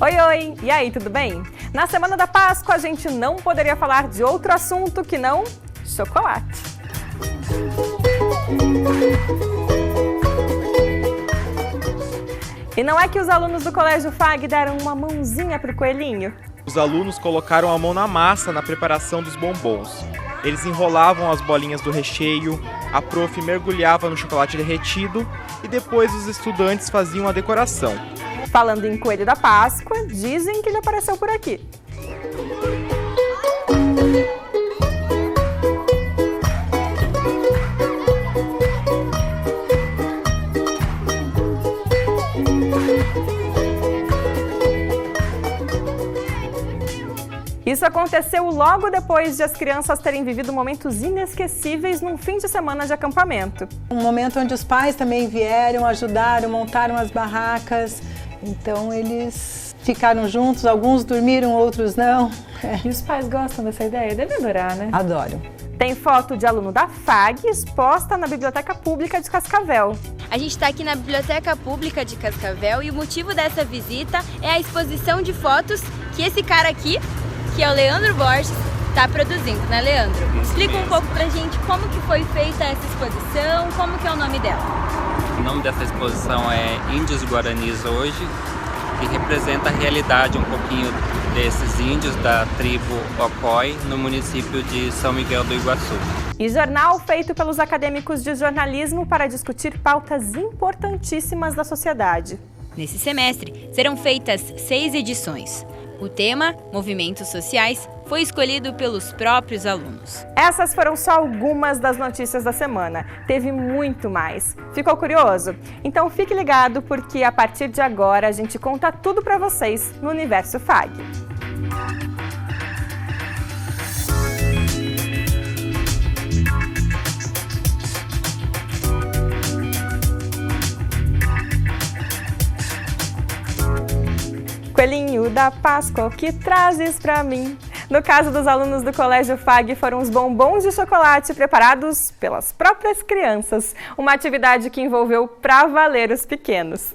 Oi, oi! E aí, tudo bem? Na semana da Páscoa, a gente não poderia falar de outro assunto que não chocolate. E não é que os alunos do Colégio FAG deram uma mãozinha pro coelhinho? Os alunos colocaram a mão na massa na preparação dos bombons. Eles enrolavam as bolinhas do recheio, a prof mergulhava no chocolate derretido e depois os estudantes faziam a decoração. Falando em Coelho da Páscoa, dizem que ele apareceu por aqui. Isso aconteceu logo depois de as crianças terem vivido momentos inesquecíveis num fim de semana de acampamento. Um momento onde os pais também vieram, ajudaram, montaram as barracas. Então eles ficaram juntos, alguns dormiram, outros não. E os pais gostam dessa ideia? Deve adorar, né? Adoram. Tem foto de aluno da FAG exposta na Biblioteca Pública de Cascavel. A gente está aqui na Biblioteca Pública de Cascavel e o motivo dessa visita é a exposição de fotos que esse cara aqui, que é o Leandro Borges, está produzindo, né, Leandro? Explica um pouco pra gente como que foi feita essa exposição, como que é o nome dela. O nome dessa exposição é Índios Guaranis Hoje, que representa a realidade um pouquinho desses índios da tribo Ocói, no município de São Miguel do Iguaçu. E jornal feito pelos acadêmicos de jornalismo para discutir pautas importantíssimas da sociedade. Nesse semestre, serão feitas 6 edições. O tema, Movimentos Sociais, foi escolhido pelos próprios alunos. Essas foram só algumas das notícias da semana. Teve muito mais. Ficou curioso? Então fique ligado, porque a partir de agora a gente conta tudo para vocês no Universo FAG. Coelhinho da Páscoa, o que trazes pra mim? No caso dos alunos do Colégio FAG, foram os bombons de chocolate preparados pelas próprias crianças. Uma atividade que envolveu pra valer os pequenos.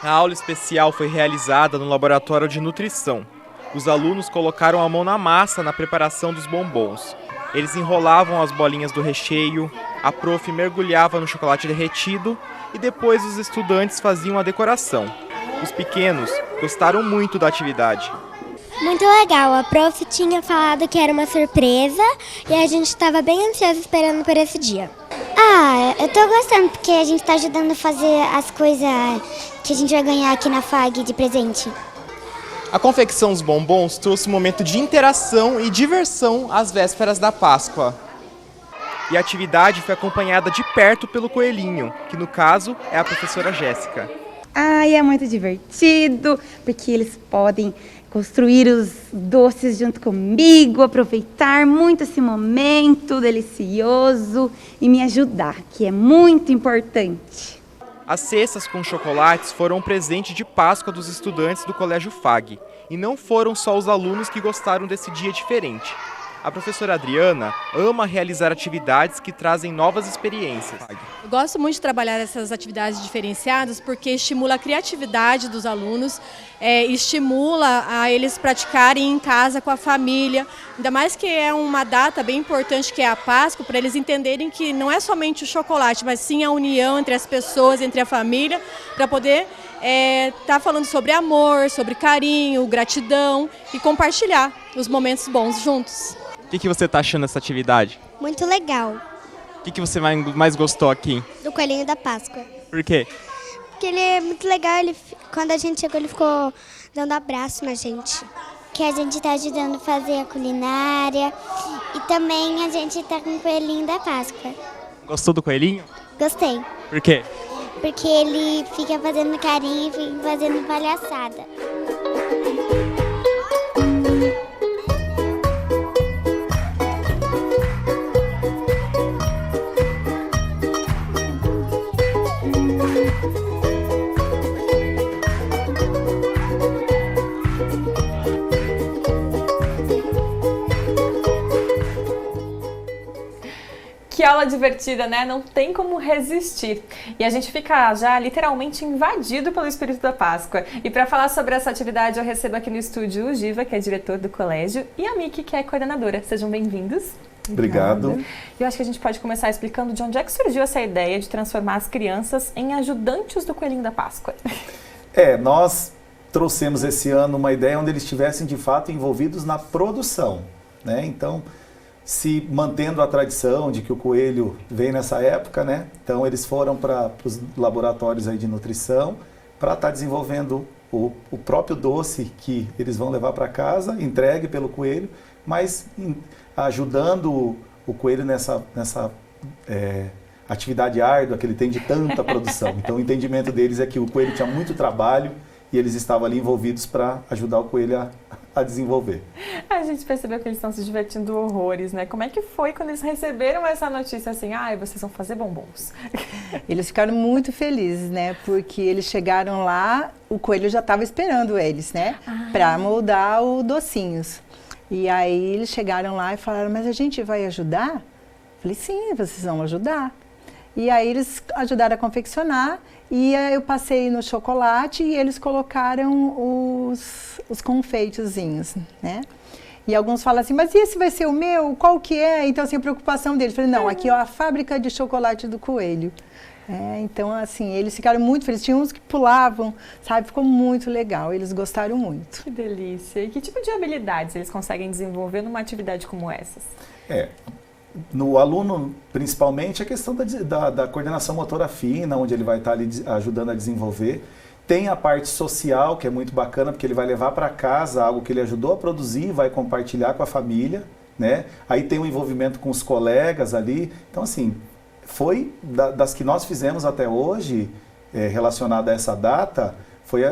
A aula especial foi realizada no laboratório de nutrição. Os alunos colocaram a mão na massa na preparação dos bombons. Eles enrolavam as bolinhas do recheio, a prof mergulhava no chocolate derretido e depois os estudantes faziam a decoração. Os pequenos gostaram muito da atividade. Muito legal, a prof tinha falado que era uma surpresa e a gente estava bem ansioso esperando por esse dia. Eu tô gostando porque a gente tá ajudando a fazer as coisas que a gente vai ganhar aqui na FAG de presente. A confecção dos bombons trouxe um momento de interação e diversão às vésperas da Páscoa. E a atividade foi acompanhada de perto pelo coelhinho, que no caso é a professora Jéssica. É muito divertido, porque eles podem construir os doces junto comigo, aproveitar muito esse momento delicioso e me ajudar, que é muito importante. As cestas com chocolates foram um presente de Páscoa dos estudantes do Colégio FAG. E não foram só os alunos que gostaram desse dia diferente. A professora Adriana ama realizar atividades que trazem novas experiências. Eu gosto muito de trabalhar essas atividades diferenciadas porque estimula a criatividade dos alunos, estimula a eles praticarem em casa com a família, ainda mais que é uma data bem importante que é a Páscoa, para eles entenderem que não é somente o chocolate, mas sim a união entre as pessoas, entre a família, para poder tá falando sobre amor, sobre carinho, gratidão e compartilhar os momentos bons juntos. O que você está achando dessa atividade? Muito legal. O que você mais gostou aqui? Do Coelhinho da Páscoa. Por quê? Porque ele é muito legal, quando a gente chegou ele ficou dando abraço na gente. Que a gente está ajudando a fazer a culinária e também a gente está com o Coelhinho da Páscoa. Gostou do coelhinho? Gostei. Por quê? Porque ele fica fazendo carinho e fica fazendo palhaçada. Que aula divertida, né? Não tem como resistir. E a gente fica já literalmente invadido pelo espírito da Páscoa. E para falar sobre essa atividade, eu recebo aqui no estúdio o Giva, que é diretor do colégio, e a Miki, que é coordenadora. Sejam bem-vindos. Obrigado. E eu acho que a gente pode começar explicando de onde é que surgiu essa ideia de transformar as crianças em ajudantes do Coelhinho da Páscoa. Nós trouxemos esse ano uma ideia onde eles estivessem de fato envolvidos na produção, né? Então, se mantendo a tradição de que o coelho vem nessa época, né? Então eles foram para os laboratórios aí de nutrição para estar desenvolvendo o próprio doce que eles vão levar para casa, entregue pelo coelho, mas ajudando o coelho nessa atividade árdua que ele tem de tanta produção. Então o entendimento deles é que o coelho tinha muito trabalho e eles estavam ali envolvidos para ajudar o coelho a desenvolver. A gente percebeu que eles estão se divertindo horrores, né? Como é que foi quando eles receberam essa notícia assim, vocês vão fazer bombons? Eles ficaram muito felizes, né? Porque eles chegaram lá, o coelho já estava esperando eles, né? Para moldar os docinhos. E aí eles chegaram lá e falaram, mas a gente vai ajudar? Falei, sim, vocês vão ajudar. E aí eles ajudaram a confeccionar e eu passei no chocolate e eles colocaram os confeitezinhos, né? E alguns falam assim, mas esse vai ser o meu? Qual que é? Então, assim, a preocupação deles. Falei, não, aqui é a fábrica de chocolate do coelho. Então, assim, eles ficaram muito felizes. Tinha uns que pulavam, sabe? Ficou muito legal. Eles gostaram muito. Que delícia. E que tipo de habilidades eles conseguem desenvolver numa atividade como essas? No aluno, principalmente, a questão da coordenação motora fina, onde ele vai estar ali ajudando a desenvolver. Tem a parte social, que é muito bacana, porque ele vai levar para casa algo que ele ajudou a produzir, vai compartilhar com a família, né? Aí tem o envolvimento com os colegas ali. Então, assim, foi das que nós fizemos até hoje, relacionada a essa data, foi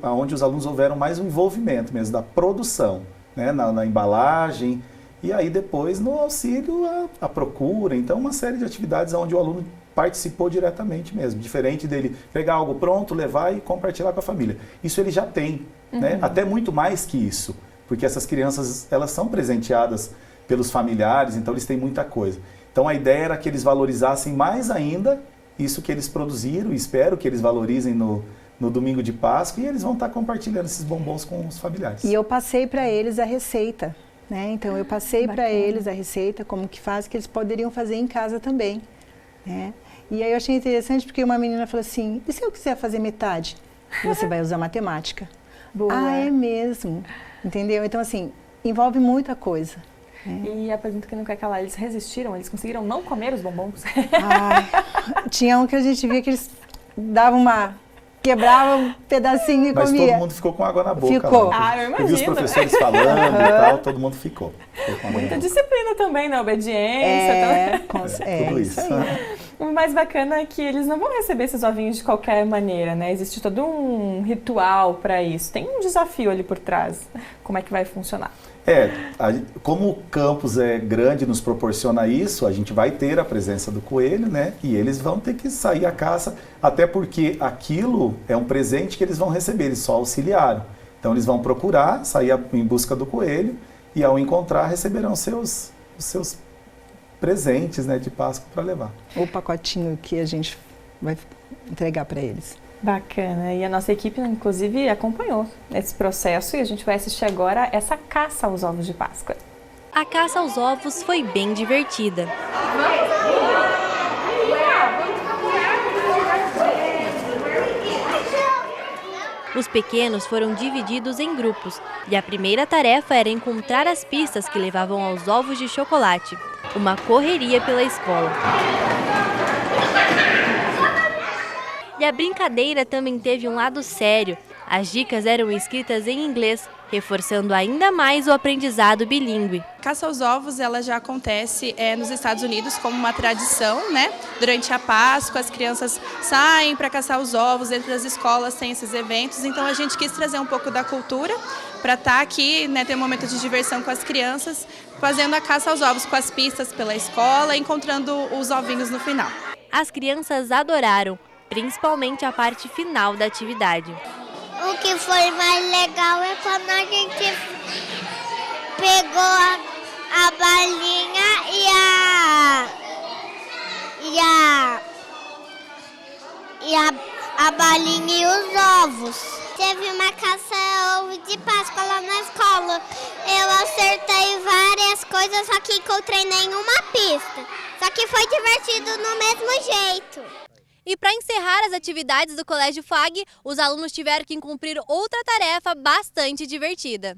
onde os alunos houveram mais um envolvimento mesmo, da produção, né? Na embalagem. E aí depois no auxílio à procura, então uma série de atividades onde o aluno participou diretamente mesmo, diferente dele pegar algo pronto, levar e compartilhar com a família. Isso ele já tem, né? Até muito mais que isso, porque essas crianças, elas são presenteadas pelos familiares, então eles têm muita coisa. Então a ideia era que eles valorizassem mais ainda isso que eles produziram, e espero que eles valorizem no domingo de Páscoa, e eles vão estar compartilhando esses bombons com os familiares. E eu passei para eles a receita. Então eu passei para eles a receita, como que faz, que eles poderiam fazer em casa também. Né? E aí eu achei interessante porque uma menina falou assim, e se eu quiser fazer metade? Você vai usar matemática. Boa. É mesmo. Entendeu? Então assim, envolve muita coisa. E a pergunta que não quer calar, eles resistiram? Eles conseguiram não comer os bombons? Tinha um que a gente via que eles davam quebrava um pedacinho e mas comia. Mas todo mundo ficou com água na boca. Ficou. Lá, eu imagino. Eu vi os professores falando e tal, todo mundo ficou. Muita disciplina também, né? Obediência. Tudo isso. O mais bacana é que eles não vão receber esses ovinhos de qualquer maneira, né? Existe todo um ritual para isso. Tem um desafio ali por trás. Como é que vai funcionar? Como o campus é grande e nos proporciona isso, a gente vai ter a presença do coelho, né? E eles vão ter que sair à caça, até porque aquilo é um presente que eles vão receber, eles só auxiliaram. Então eles vão procurar, sair em busca do coelho e ao encontrar receberão os seus presentes, né, de Páscoa para levar. O pacotinho que a gente vai entregar para eles. Bacana. E a nossa equipe, inclusive, acompanhou esse processo e a gente vai assistir agora essa caça aos ovos de Páscoa. A caça aos ovos foi bem divertida. Os pequenos foram divididos em grupos e a primeira tarefa era encontrar as pistas que levavam aos ovos de chocolate. Uma correria pela escola. E a brincadeira também teve um lado sério. As dicas eram escritas em inglês, reforçando ainda mais o aprendizado bilíngue. Caça aos ovos, ela já acontece nos Estados Unidos como uma tradição, né? Durante a Páscoa, as crianças saem para caçar os ovos, dentro das escolas tem esses eventos, então a gente quis trazer um pouco da cultura para estar aqui, né, ter um momento de diversão com as crianças, fazendo a caça aos ovos com as pistas pela escola, encontrando os ovinhos no final. As crianças adoraram, principalmente a parte final da atividade. O que foi mais legal é quando a gente pegou a balinha bolinha e os ovos. Teve uma caça ao ovo de Páscoa lá na escola. Eu acertei várias coisas, só que encontrei nenhuma pista. Só que foi divertido no mesmo jeito. E para encerrar as atividades do Colégio FAG, os alunos tiveram que cumprir outra tarefa bastante divertida.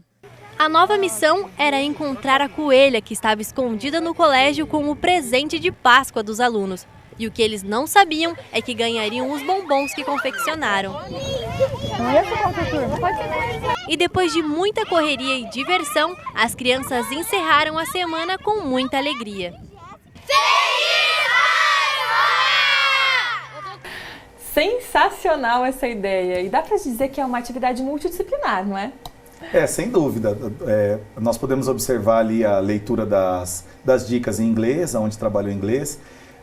A nova missão era encontrar a coelha que estava escondida no colégio como o presente de Páscoa dos alunos. E o que eles não sabiam é que ganhariam os bombons que confeccionaram. E depois de muita correria e diversão, as crianças encerraram a semana com muita alegria. Sensacional essa ideia. E dá para dizer que é uma atividade multidisciplinar, não é? Sem dúvida. Nós podemos observar ali a leitura das dicas em inglês, onde trabalhou em inglês.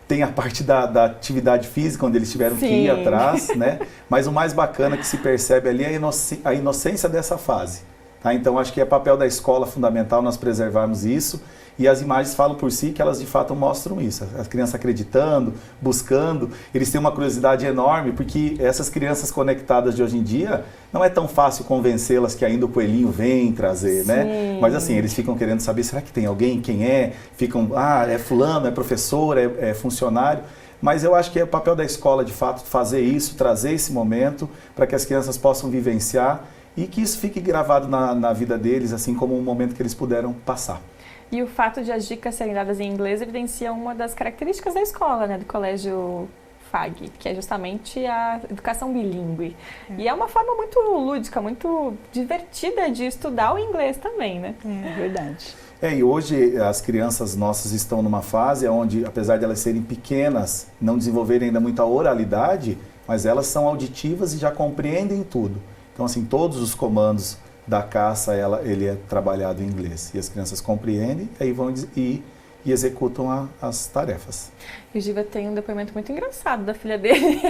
Tem a parte da atividade física, onde eles tiveram que ir atrás, né? Mas o mais bacana que se percebe ali é a inocência dessa fase. Tá? Então, acho que é papel da escola fundamental nós preservarmos isso. E as imagens falam por si que elas de fato mostram isso. As crianças acreditando, buscando. Eles têm uma curiosidade enorme, porque essas crianças conectadas de hoje em dia, não é tão fácil convencê-las que ainda o coelhinho vem trazer, né? Mas assim, eles ficam querendo saber, será que tem alguém? Quem é? Ficam, é fulano, é professor, é funcionário. Mas eu acho que é o papel da escola, de fato, fazer isso, trazer esse momento para que as crianças possam vivenciar e que isso fique gravado na vida deles, assim como um momento que eles puderam passar. E o fato de as dicas serem dadas em inglês evidencia uma das características da escola, né, do Colégio FAG, que é justamente a educação bilíngue. E é uma forma muito lúdica, muito divertida de estudar o inglês também, né? É verdade. E hoje as crianças nossas estão numa fase onde, apesar de elas serem pequenas, não desenvolverem ainda muita oralidade, mas elas são auditivas e já compreendem tudo. Então, assim, todos os comandos da caça, ele é trabalhado em inglês. E as crianças compreendem, aí vão e executam as tarefas. E o Giva tem um depoimento muito engraçado da filha dele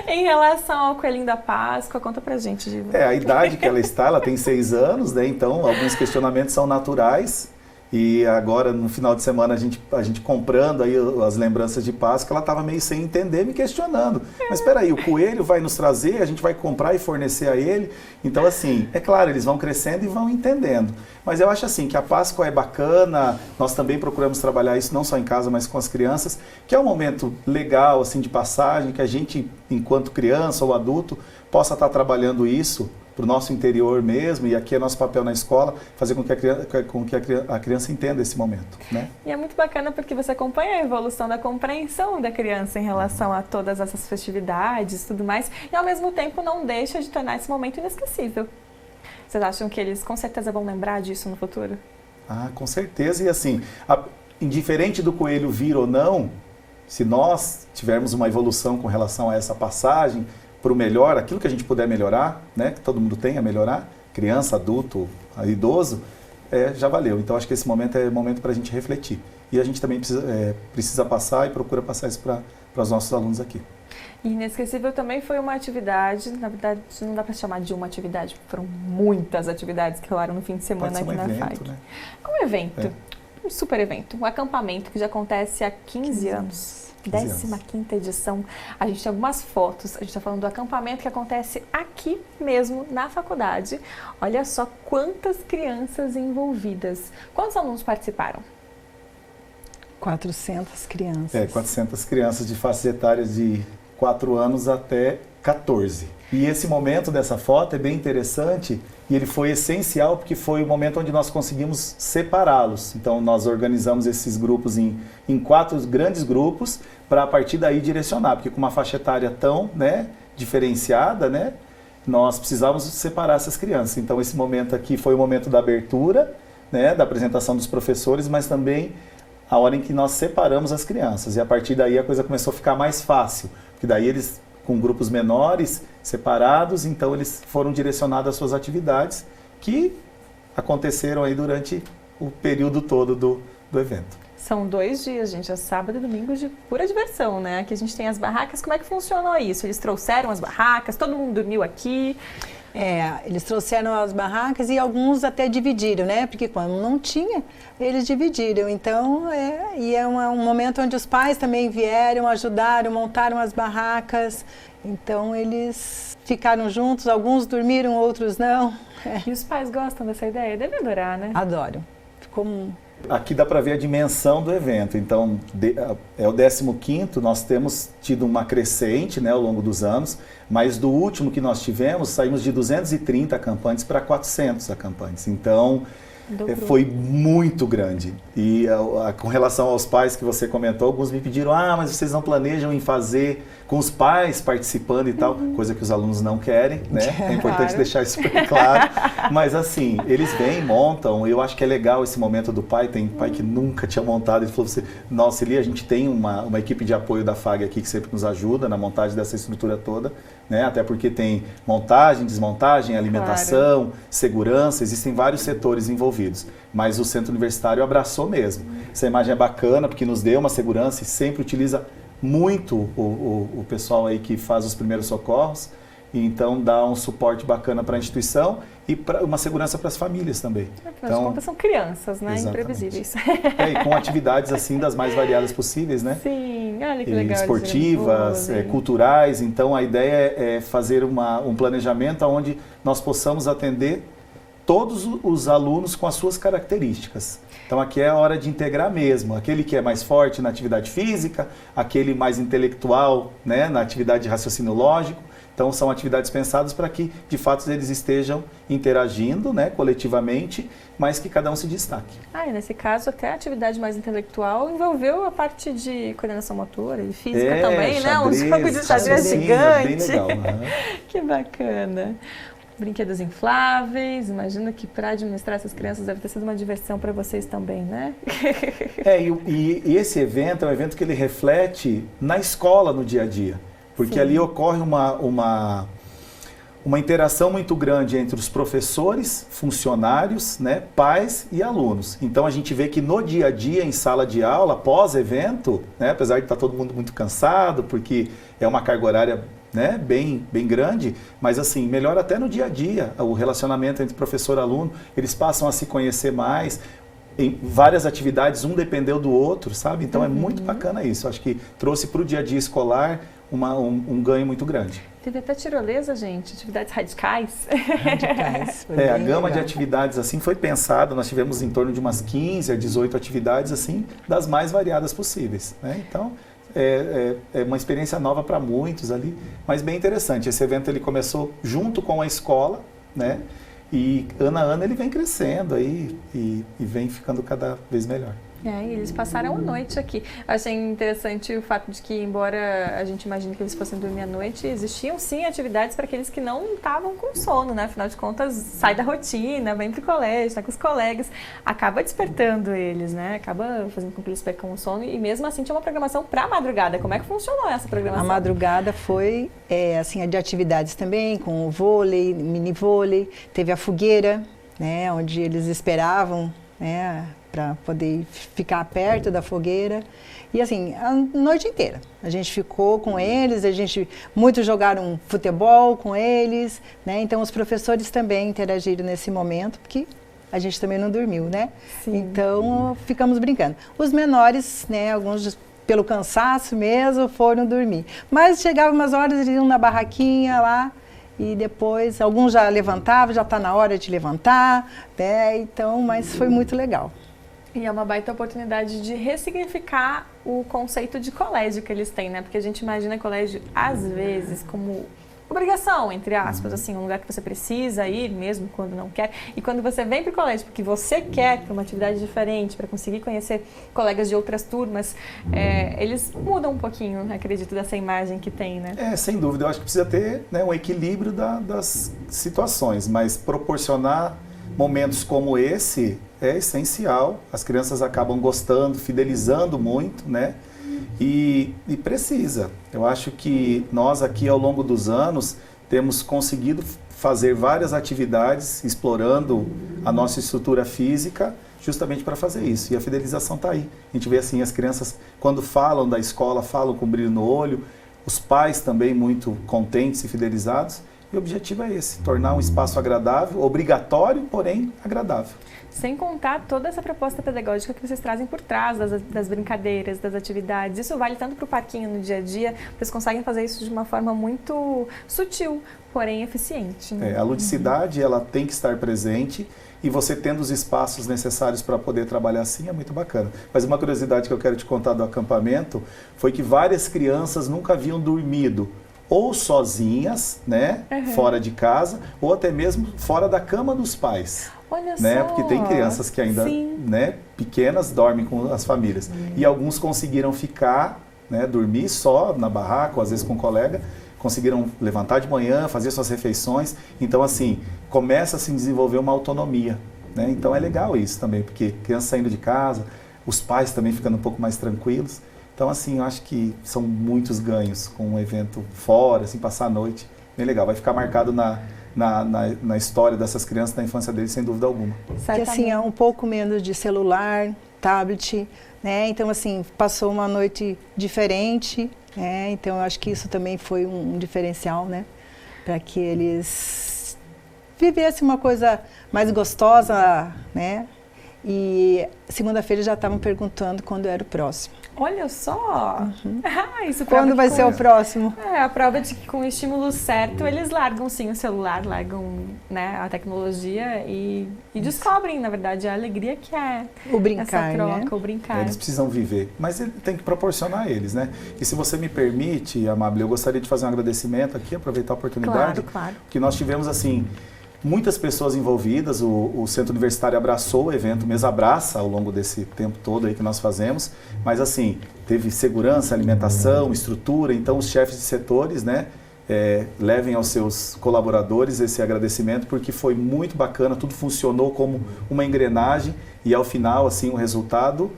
em relação ao coelhinho da Páscoa. Conta pra gente, Giva. A idade que ela está, ela tem 6 anos, né? Então alguns questionamentos são naturais. E agora, no final de semana, a gente comprando aí as lembranças de Páscoa, ela estava meio sem entender, me questionando. Mas espera aí, o coelho vai nos trazer, a gente vai comprar e fornecer a ele. Então, assim, é claro, eles vão crescendo e vão entendendo. Mas eu acho assim que a Páscoa é bacana, nós também procuramos trabalhar isso não só em casa, mas com as crianças, que é um momento legal, assim, de passagem, que a gente, enquanto criança ou adulto, possa estar trabalhando isso para o nosso interior mesmo, e aqui é nosso papel na escola, fazer com que a criança entenda esse momento, né? E é muito bacana porque você acompanha a evolução da compreensão da criança em relação a todas essas festividades e tudo mais, e ao mesmo tempo não deixa de tornar esse momento inesquecível. Vocês acham que eles com certeza vão lembrar disso no futuro? Com certeza, e assim, indiferente do coelho vir ou não, se nós tivermos uma evolução com relação a essa passagem, para o melhor, aquilo que a gente puder melhorar, né, que todo mundo tem a melhorar, criança, adulto, idoso, já valeu. Então, acho que esse momento é momento para a gente refletir. E a gente também precisa passar e procura passar isso para os nossos alunos aqui. E inesquecível também foi uma atividade, na verdade não dá para chamar de uma atividade, foram muitas atividades que rolaram no fim de semana aqui na FAG. Né? Um evento, um super evento, um acampamento que já acontece há 15 anos. 15ª edição. A gente tem algumas fotos, a gente está falando do acampamento que acontece aqui mesmo na faculdade. Olha só quantas crianças envolvidas. Quantos alunos participaram? 400 crianças. 400 crianças de faixas etárias de 4 anos até 14. E esse momento dessa foto é bem interessante e ele foi essencial porque foi o momento onde nós conseguimos separá-los. Então nós organizamos esses grupos em 4 grandes grupos para a partir daí direcionar, porque com uma faixa etária tão diferenciada, nós precisávamos separar essas crianças. Então esse momento aqui foi o momento da abertura, da apresentação dos professores, mas também a hora em que nós separamos as crianças. E a partir daí a coisa começou a ficar mais fácil, porque daí eles, com grupos menores, separados, então eles foram direcionados às suas atividades que aconteceram aí durante o período todo do evento. São 2 dias, gente, é sábado e domingo de pura diversão, né? Aqui a gente tem as barracas, como é que funcionou isso? Eles trouxeram as barracas, todo mundo dormiu aqui? Eles trouxeram as barracas e alguns até dividiram, né? Porque quando não tinha, eles dividiram. Então, um momento onde os pais também vieram, ajudaram, montaram as barracas. Então, eles ficaram juntos, alguns dormiram, outros não. E os pais gostam dessa ideia? Devem adorar, né? Adoram. Ficou... Aqui dá para ver a dimensão do evento. Então, é o 15º, nós temos tido uma crescente, né, ao longo dos anos, mas do último que nós tivemos, saímos de 230 acampantes para 400 acampantes. Então, foi muito grande. E com relação aos pais que você comentou, alguns me pediram, mas vocês não planejam em fazer com os pais participando e tal, coisa que os alunos não querem, né? É importante deixar isso bem claro. Mas assim, eles vêm, montam, eu acho que é legal esse momento do pai, tem pai que nunca tinha montado, ele falou, nossa, Eli, a gente tem uma equipe de apoio da FAG aqui que sempre nos ajuda na montagem dessa estrutura toda, né? Até porque tem montagem, desmontagem, alimentação, segurança, existem vários setores envolvidos, mas o centro universitário abraçou mesmo. Essa imagem é bacana porque nos deu uma segurança e sempre utiliza muito o pessoal aí que faz os primeiros socorros, e então dá um suporte bacana para a instituição e uma segurança para as famílias também. Afinal de contas são crianças, né? Exatamente. Imprevisíveis. E com atividades assim das mais variadas possíveis, né? Sim, olha que legal. Esportivas, culturais, então a ideia é fazer um planejamento onde nós possamos atender todos os alunos com as suas características. Então aqui é a hora de integrar mesmo, aquele que é mais forte na atividade física, aquele mais intelectual, né, na atividade de raciocínio lógico. Então são atividades pensadas para que de fato eles estejam interagindo, né, coletivamente, mas que cada um se destaque. E nesse caso até a atividade mais intelectual envolveu a parte de coordenação motora e física também, xadrez, né? Um jogo de xadrez gigante. Bem legal, Que bacana. Brinquedos infláveis, imagino que para administrar essas crianças deve ter sido uma diversão para vocês também, né? E esse evento é um evento que ele reflete na escola, no dia a dia, porque ali ocorre uma interação muito grande entre os professores, funcionários, né, pais e alunos. Então a gente vê que no dia a dia, em sala de aula, pós-evento, né, apesar de estar todo mundo muito cansado, porque é uma carga horária, né, bem grande, mas assim, melhora até no dia a dia o relacionamento entre professor e aluno, eles passam a se conhecer mais, em várias atividades, um dependeu do outro, sabe? Então é muito bacana isso, acho que trouxe para o dia a dia escolar um ganho muito grande. Teve até tirolesa, gente, atividades radicais. A gama de atividades assim foi pensada, nós tivemos em torno de umas 15 a 18 atividades assim, das mais variadas possíveis, né? Então, é uma experiência nova para muitos ali, mas bem interessante. Esse evento ele começou junto com a escola, né? E ano a ano ele vem crescendo aí e vem ficando cada vez melhor. E eles passaram a noite aqui. Achei interessante o fato de que, embora a gente imagine que eles fossem dormir à noite, existiam sim atividades para aqueles que não estavam com sono, né? Afinal de contas, sai da rotina, vem para o colégio, está com os colegas, acaba despertando eles, né? Acaba fazendo com que eles percam o sono e mesmo assim tinha uma programação para a madrugada. Como é que funcionou essa programação? A madrugada foi, assim, de atividades também, com o vôlei, mini vôlei, teve a fogueira, né? Onde eles esperavam, né? Para poder ficar perto da fogueira. E assim, a noite inteira. A gente ficou com eles, muitos jogaram futebol com eles, né? Então os professores também interagiram nesse momento, porque a gente também não dormiu, né? Sim. Então ficamos brincando. Os menores, né, alguns pelo cansaço mesmo, foram dormir. Mas chegavam umas horas, eles iam na barraquinha lá, e depois, alguns já levantavam, já está na hora de levantar, né? Então, mas foi muito legal. E é uma baita oportunidade de ressignificar o conceito de colégio que eles têm, né? Porque a gente imagina colégio, às vezes, como obrigação, entre aspas, assim, um lugar que você precisa ir, mesmo quando não quer. E quando você vem para o colégio porque você quer, para uma atividade diferente, para conseguir conhecer colegas de outras turmas, eles mudam um pouquinho, acredito, dessa imagem que tem, né? Sem dúvida. Eu acho que precisa ter, né, um equilíbrio das situações, mas proporcionar momentos como esse é essencial. As crianças acabam gostando, fidelizando muito, né? E precisa. Eu acho que nós aqui ao longo dos anos temos conseguido fazer várias atividades explorando a nossa estrutura física justamente para fazer isso. E a fidelização está aí. A gente vê assim, as crianças quando falam da escola, falam com brilho no olho, os pais também muito contentes e fidelizados. E o objetivo é esse, tornar um espaço agradável, obrigatório, porém agradável. Sem contar toda essa proposta pedagógica que vocês trazem por trás das brincadeiras, das atividades. Isso vale tanto para o parquinho no dia a dia, vocês conseguem fazer isso de uma forma muito sutil, porém eficiente. Né? A ludicidade, ela tem que estar presente, e você tendo os espaços necessários para poder trabalhar assim é muito bacana. Mas uma curiosidade que eu quero te contar do acampamento foi que várias crianças nunca haviam dormido ou sozinhas, né, fora de casa, ou até mesmo fora da cama dos pais. Olha né? só. Porque tem crianças que ainda, né, pequenas, dormem com as famílias. E alguns conseguiram ficar, né, dormir só na barraca, ou às vezes com um colega, conseguiram levantar de manhã, fazer suas refeições. Então, assim, começa a se desenvolver uma autonomia, né? Então é legal isso também, porque criança saindo de casa, os pais também ficando um pouco mais tranquilos. Então, assim, eu acho que são muitos ganhos com um evento fora, assim, passar a noite. Bem legal, vai ficar marcado na história dessas crianças, na infância deles, sem dúvida alguma. E assim, é um pouco menos de celular, tablet, né? Então, assim, passou uma noite diferente, né? Então, eu acho que isso também foi um diferencial, né? Para que eles vivessem uma coisa mais gostosa, né? E segunda-feira já estavam perguntando quando era o próximo. Olha só! Isso quando vai ser o próximo? É a prova de que com o estímulo certo eles largam sim o celular, largam, né, a tecnologia e descobrem, na verdade, a alegria que é o brincar, essa troca, né? o brincar. Eles precisam viver, mas ele tem que proporcionar a eles, né? E se você me permite, Amábile, eu gostaria de fazer um agradecimento aqui, aproveitar a oportunidade. Claro. Que nós tivemos, assim, muitas pessoas envolvidas, o Centro Universitário abraçou o evento, mesmo abraça ao longo desse tempo todo aí que nós fazemos, mas assim, teve segurança, alimentação, estrutura, então os chefes de setores, né, levem aos seus colaboradores esse agradecimento, porque foi muito bacana, tudo funcionou como uma engrenagem e ao final, assim, o resultado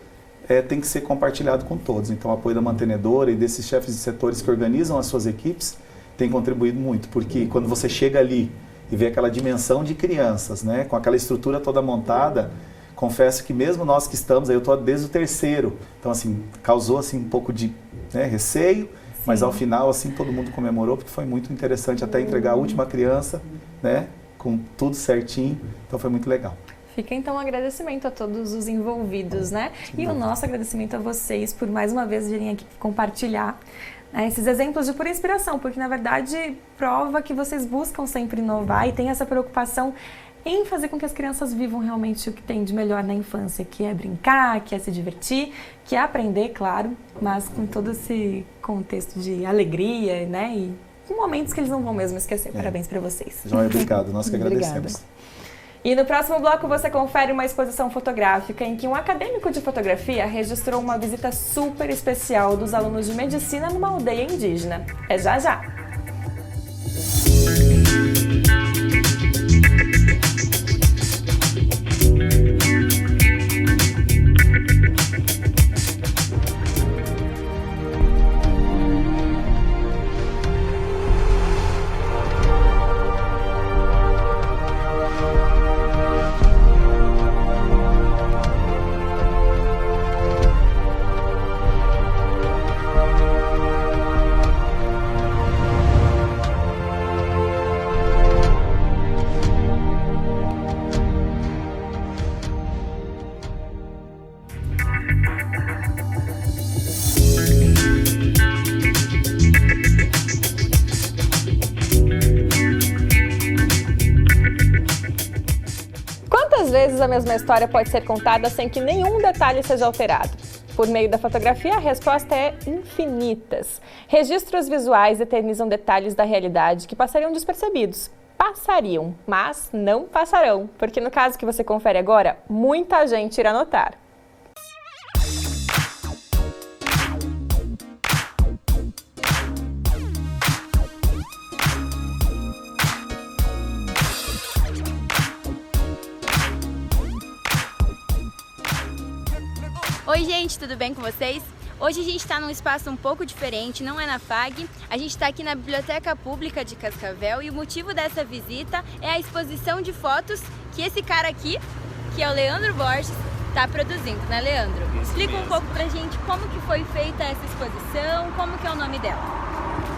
tem que ser compartilhado com todos. Então o apoio da mantenedora e desses chefes de setores que organizam as suas equipes tem contribuído muito, porque quando você chega ali e ver aquela dimensão de crianças, né, com aquela estrutura toda montada, confesso que mesmo nós que estamos, aí eu estou desde o terceiro, então assim, causou assim um pouco de, né, receio, mas ao final assim todo mundo comemorou, porque foi muito interessante até entregar a última criança, né, com tudo certinho, então foi muito legal. Fica então um agradecimento a todos os envolvidos, né? E o nosso agradecimento a vocês por mais uma vez virem aqui compartilhar esses exemplos de pura inspiração, porque na verdade prova que vocês buscam sempre inovar e tem essa preocupação em fazer com que as crianças vivam realmente o que tem de melhor na infância, que é brincar, que é se divertir, que é aprender, claro, mas com todo esse contexto de alegria, né? E com momentos que eles não vão mesmo esquecer. Parabéns para vocês. Joia, obrigado. Nós que agradecemos. E no próximo bloco você confere uma exposição fotográfica em que um acadêmico de fotografia registrou uma visita super especial dos alunos de medicina numa aldeia indígena. É já já! Quantas vezes a mesma história pode ser contada sem que nenhum detalhe seja alterado? Por meio da fotografia, a resposta é infinitas. Registros visuais eternizam detalhes da realidade que passariam despercebidos. Passariam, mas não passarão, porque no caso que você confere agora, muita gente irá notar. Oi gente, tudo bem com vocês? Hoje a gente está num espaço um pouco diferente, não é na FAG, a gente está aqui na Biblioteca Pública de Cascavel e o motivo dessa visita é a exposição de fotos que esse cara aqui, que é o Leandro Borges, está produzindo, né Leandro? Explica um pouco pra gente como que foi feita essa exposição, como que é o nome dela.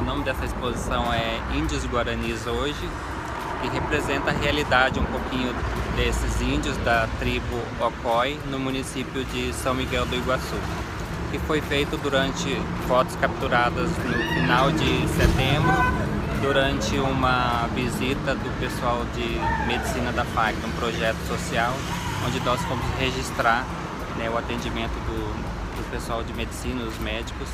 O nome dessa exposição é Índios Guaranis hoje, que representa a realidade um pouquinho desses índios da tribo Ocói no município de São Miguel do Iguaçu, que foi feito durante fotos capturadas no final de setembro, durante uma visita do pessoal de medicina da FAG, um projeto social, onde nós fomos registrar, né, o atendimento do pessoal de medicina, os médicos,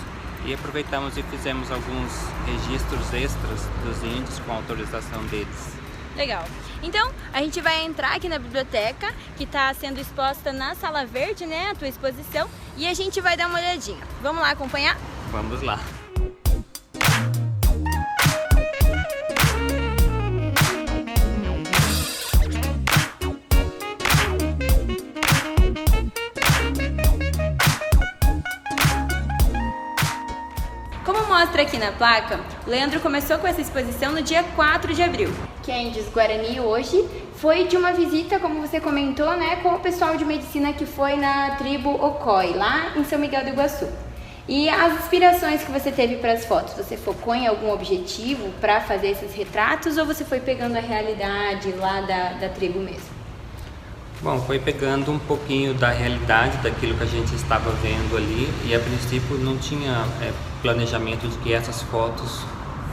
e aproveitamos e fizemos alguns registros extras dos índios com autorização deles. Legal. Então, a gente vai entrar aqui na biblioteca, que está sendo exposta na Sala Verde, né, a tua exposição, e a gente vai dar uma olhadinha. Vamos lá acompanhar? Vamos lá. Mostra aqui na placa, o Leandro começou com essa exposição no dia 4 de abril, que é Índios Guarani hoje, foi de uma visita, como você comentou, né, com o pessoal de medicina que foi na tribo Ocói, lá em São Miguel do Iguaçu. E as inspirações que você teve para as fotos, você focou em algum objetivo para fazer esses retratos ou você foi pegando a realidade lá da tribo mesmo? Bom, foi pegando um pouquinho da realidade, daquilo que a gente estava vendo ali, e a princípio não tinha planejamento de que essas fotos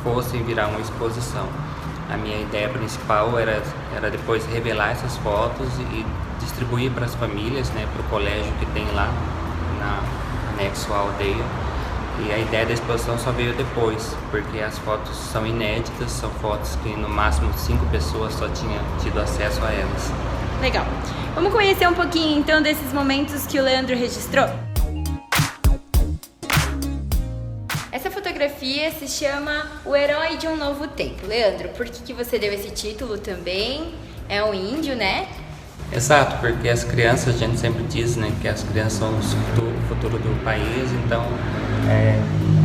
fossem virar uma exposição. A minha ideia principal era depois revelar essas fotos e distribuir para as famílias, né, para o colégio que tem lá, anexo à aldeia. E a ideia da exposição só veio depois, porque as fotos são inéditas, são fotos que no máximo 5 pessoas só tinham tido acesso a elas. Legal. Vamos conhecer um pouquinho então desses momentos que o Leandro registrou? Essa fotografia se chama O Herói de um Novo Tempo. Leandro, por que você deu esse título também? É um índio, né? Exato, porque as crianças, a gente sempre diz, né, que as crianças são o futuro do país, então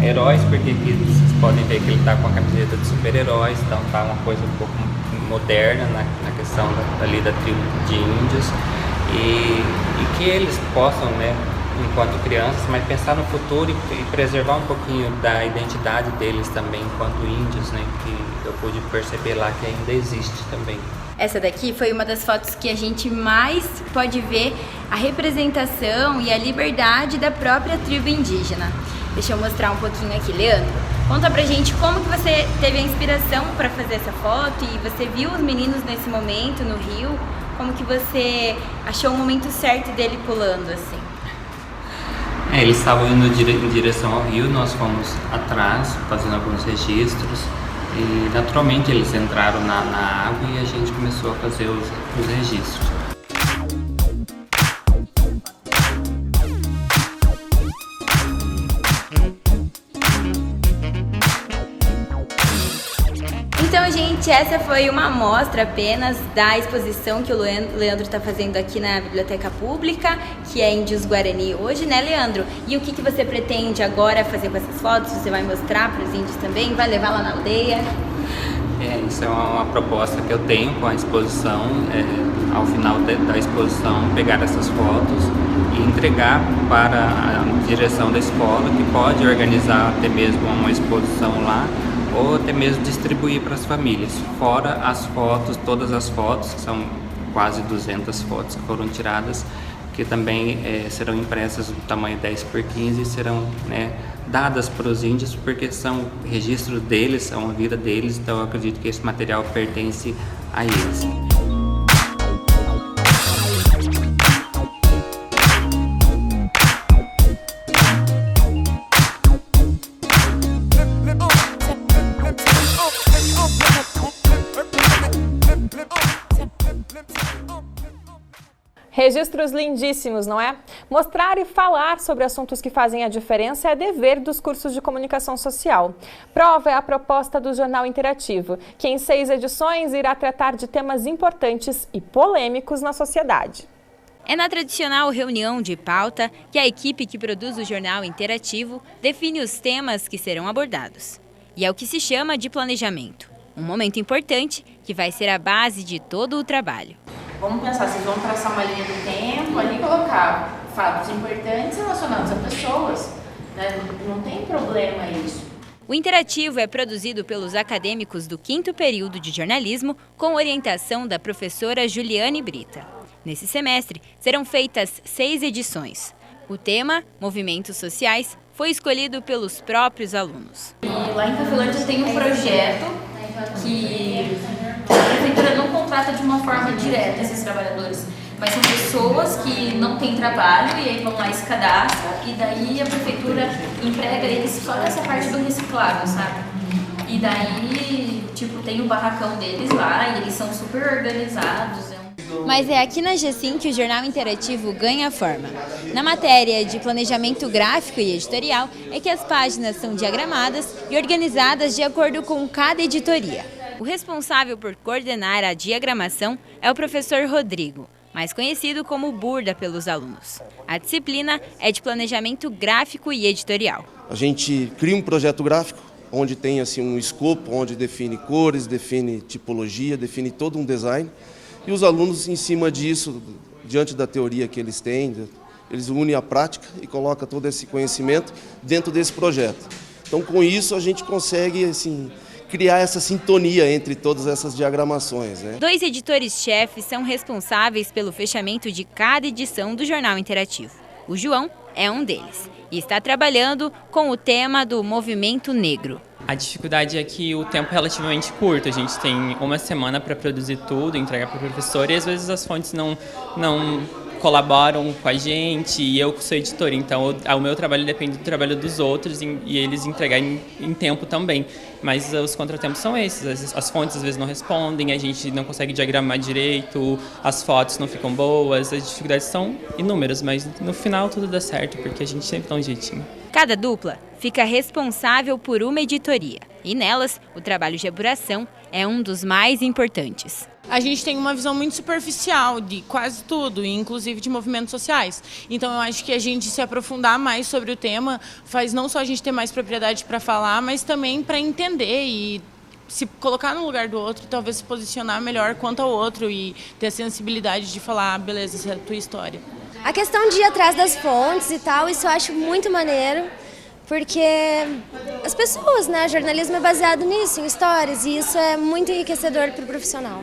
heróis, porque aqui vocês podem ver que ele está com a camiseta de super-heróis, então tá uma coisa um pouco moderna na questão ali da tribo de índios, e que eles possam, né, enquanto crianças, mas pensar no futuro e preservar um pouquinho da identidade deles também enquanto índios, né, que eu pude perceber lá que ainda existe também. Essa daqui foi uma das fotos que a gente mais pode ver a representação e a liberdade da própria tribo indígena. Deixa eu mostrar um pouquinho aqui, Leandro. Conta pra gente como que você teve a inspiração para fazer essa foto e você viu os meninos nesse momento no rio, como que você achou o momento certo dele pulando assim? Eles estavam indo em direção ao rio, nós fomos atrás, fazendo alguns registros e naturalmente eles entraram na água e a gente começou a fazer os registros. Então, gente, essa foi uma amostra apenas da exposição que o Leandro está fazendo aqui na Biblioteca Pública, que é Índios Guarani hoje, né, Leandro? E o que você pretende agora fazer com essas fotos? Você vai mostrar para os índios também? Vai levar lá na aldeia? Isso é uma proposta que eu tenho com a exposição, ao final da exposição, pegar essas fotos e entregar para a direção da escola, que pode organizar até mesmo uma exposição lá, ou até mesmo distribuir para as famílias, fora as fotos, todas as fotos, que são quase 200 fotos que foram tiradas, que também serão impressas do tamanho 10x15 e serão, né, dadas para os índios, porque são registros deles, são a vida deles, então eu acredito que esse material pertence a eles. Registros lindíssimos, não é? Mostrar e falar sobre assuntos que fazem a diferença é dever dos cursos de comunicação social. Prova é a proposta do Jornal Interativo, que em 6 edições irá tratar de temas importantes e polêmicos na sociedade. É na tradicional reunião de pauta que a equipe que produz o Jornal Interativo define os temas que serão abordados. E é o que se chama de planejamento. Um momento importante que vai ser a base de todo o trabalho. Vamos pensar, vocês vão traçar uma linha do tempo, ali colocar fatos importantes relacionados a pessoas, né? Não tem problema isso. O interativo é produzido pelos acadêmicos do 5º período de jornalismo, com orientação da professora Juliane Brita. Nesse semestre, serão feitas 6 edições. O tema, Movimentos Sociais, foi escolhido pelos próprios alunos. E lá em Cafelândia tem um projeto que a prefeitura não contrata de uma forma direta esses trabalhadores, mas são pessoas que não têm trabalho e aí vão lá e se cadastram, e daí a prefeitura emprega eles só nessa parte do reciclável, sabe? E daí, tipo, tem o barracão deles lá e eles são super organizados. Mas é aqui na G-Sim que o Jornal Interativo ganha forma. Na matéria de planejamento gráfico e editorial é que as páginas são diagramadas e organizadas de acordo com cada editoria. O responsável por coordenar a diagramação é o professor Rodrigo, mais conhecido como Burda pelos alunos. A disciplina é de planejamento gráfico e editorial. A gente cria um projeto gráfico onde tem assim, um escopo, onde define cores, define tipologia, define todo um design. E os alunos, em cima disso, diante da teoria que eles têm, eles unem a prática e colocam todo esse conhecimento dentro desse projeto. Então, com isso, a gente consegue assim, criar essa sintonia entre todas essas diagramações, né? 2 editores-chefes são responsáveis pelo fechamento de cada edição do Jornal Interativo. O João é um deles e está trabalhando com o tema do movimento negro. A dificuldade é que o tempo é relativamente curto, a gente tem uma semana para produzir tudo, entregar para o professor, e às vezes as fontes não colaboram com a gente, e eu sou editor, então o meu trabalho depende do trabalho dos outros e eles entregarem em tempo também. Mas os contratempos são esses, as fontes às vezes não respondem, a gente não consegue diagramar direito, as fotos não ficam boas, as dificuldades são inúmeras, mas no final tudo dá certo, porque a gente sempre dá um jeitinho. Cada dupla fica responsável por uma editoria, e nelas o trabalho de apuração é um dos mais importantes. A gente tem uma visão muito superficial de quase tudo, inclusive de movimentos sociais. Então eu acho que a gente se aprofundar mais sobre o tema faz não só a gente ter mais propriedade para falar, mas também para entender e se colocar no lugar do outro, talvez se posicionar melhor quanto ao outro e ter a sensibilidade de falar, beleza, essa é a tua história. A questão de ir atrás das fontes e tal, isso eu acho muito maneiro, porque as pessoas, né, o jornalismo é baseado nisso, em histórias, e isso é muito enriquecedor para o profissional.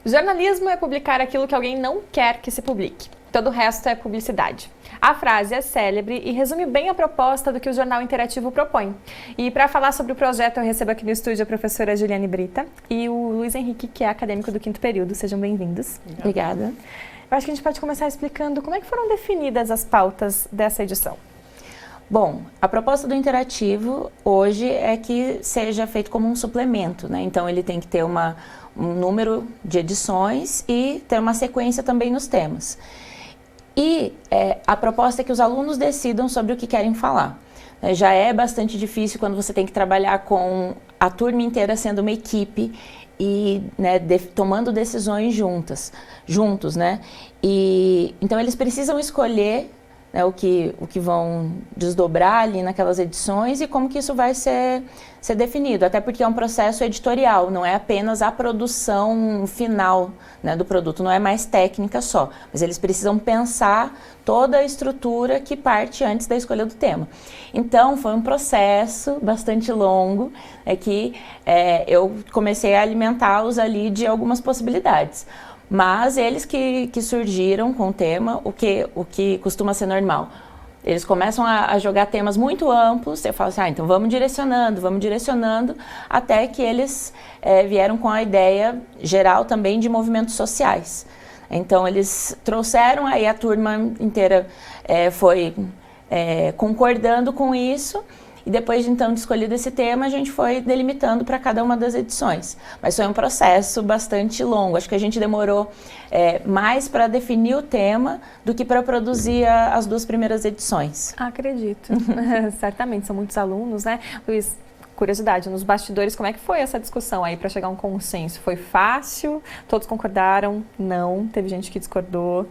Jornalismo é publicar aquilo que alguém não quer que se publique. Todo o resto é publicidade. A frase é célebre e resume bem a proposta do que o Jornal Interativo propõe. E para falar sobre o projeto, eu recebo aqui no estúdio a professora Juliane Brita e o Luiz Henrique, que é acadêmico do 5º período. Sejam bem-vindos. Obrigada. Eu acho que a gente pode começar explicando como é que foram definidas as pautas dessa edição. Bom, a proposta do Interativo hoje é que seja feito como um suplemento, né? Então ele tem que ter um número de edições e ter uma sequência também nos temas. E a proposta é que os alunos decidam sobre o que querem falar. Já é bastante difícil quando você tem que trabalhar com a turma inteira sendo uma equipe e tomando decisões juntos, né? E então eles precisam escolher o que vão desdobrar ali naquelas edições e como que isso vai ser definido, até porque é um processo editorial, não é apenas a produção final, né, do produto, não é mais técnica só, mas eles precisam pensar toda a estrutura que parte antes da escolha do tema. Então foi um processo bastante longo, que eu comecei a alimentá-los ali de algumas possibilidades. Mas eles que surgiram com o tema, o que costuma ser normal. Eles começam a jogar temas muito amplos, eu falo assim, então vamos direcionando, até que eles vieram com a ideia geral também de movimentos sociais. Então eles trouxeram, aí a turma inteira foi concordando com isso, e depois então de escolhido esse tema, a gente foi delimitando para cada uma das edições. Mas foi um processo bastante longo. Acho que a gente demorou mais para definir o tema do que para produzir as 2 primeiras edições. Acredito. Certamente, são muitos alunos, né? Luiz, curiosidade, nos bastidores, como é que foi essa discussão aí para chegar a um consenso? Foi fácil? Todos concordaram? Não? Teve gente que discordou?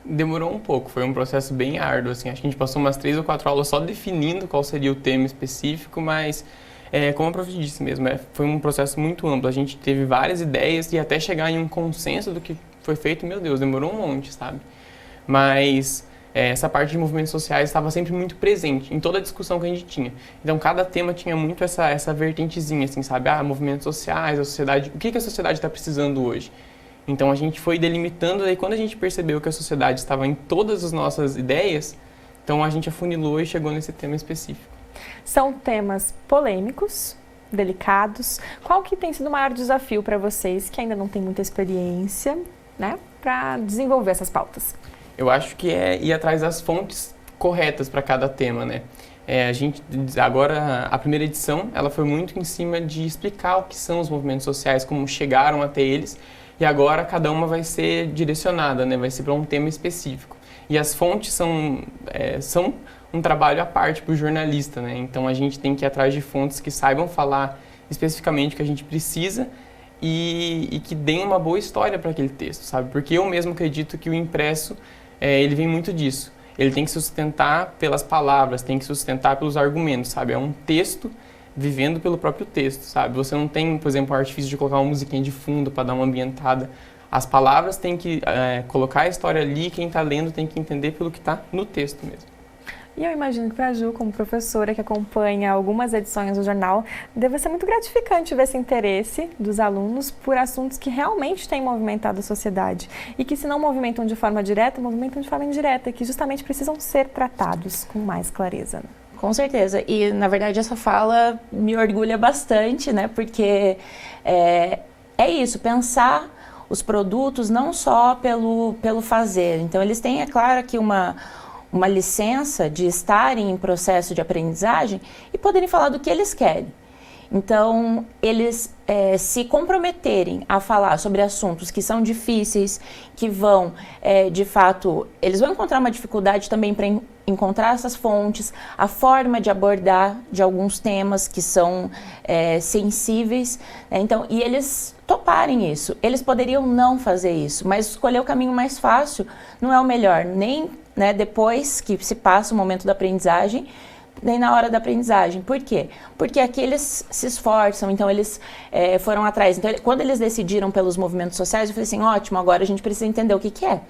Demorou um pouco, foi um processo bem árduo, assim, acho que a gente passou umas 3 ou 4 aulas só definindo qual seria o tema específico, mas como a prof disse mesmo, foi um processo muito amplo, a gente teve várias ideias e até chegar em um consenso do que foi feito, meu Deus, demorou um monte, sabe? Mas essa parte de movimentos sociais estava sempre muito presente em toda a discussão que a gente tinha. Então, cada tema tinha muito essa vertentezinha, assim, sabe? Movimentos sociais, a sociedade, o que a sociedade está precisando hoje? Então, a gente foi delimitando, e quando a gente percebeu que a sociedade estava em todas as nossas ideias, então a gente afunilou e chegou nesse tema específico. São temas polêmicos, delicados. Qual que tem sido o maior desafio para vocês, que ainda não têm muita experiência, né, para desenvolver essas pautas? Eu acho que é ir atrás das fontes corretas para cada tema, né? Agora, a primeira edição, ela foi muito em cima de explicar o que são os movimentos sociais, como chegaram até eles, e agora cada uma vai ser direcionada, né? Vai ser para um tema específico. E as fontes são um trabalho à parte para o jornalista, né? Então a gente tem que ir atrás de fontes que saibam falar especificamente o que a gente precisa e que deem uma boa história para aquele texto, sabe? Porque eu mesmo acredito que o impresso, ele vem muito disso. Ele tem que se sustentar pelas palavras, tem que se sustentar pelos argumentos, sabe? É um texto vivendo pelo próprio texto, sabe? Você não tem, por exemplo, o artifício de colocar uma musiquinha de fundo para dar uma ambientada. As palavras têm que colocar a história ali, quem está lendo tem que entender pelo que está no texto mesmo. E eu imagino que para a Ju, como professora que acompanha algumas edições do jornal, deve ser muito gratificante ver esse interesse dos alunos por assuntos que realmente têm movimentado a sociedade e que, se não movimentam de forma direta, movimentam de forma indireta e que justamente precisam ser tratados com mais clareza, né? Com certeza. E, na verdade, essa fala me orgulha bastante, né? Porque é isso, pensar os produtos não só pelo fazer. Então, eles têm, é claro, aqui uma licença de estarem em processo de aprendizagem e poderem falar do que eles querem. Então, eles se comprometerem a falar sobre assuntos que são difíceis, que vão, de fato, eles vão encontrar uma dificuldade também para encontrar essas fontes, a forma de abordar de alguns temas que são sensíveis, né? Então, e eles toparem isso. Eles poderiam não fazer isso, mas escolher o caminho mais fácil não é o melhor, nem, né, depois que se passa o momento da aprendizagem, nem na hora da aprendizagem. Por quê? Porque aqui eles se esforçam, então eles foram atrás. Então, quando eles decidiram pelos movimentos sociais, eu falei assim, ótimo, agora a gente precisa entender o que é.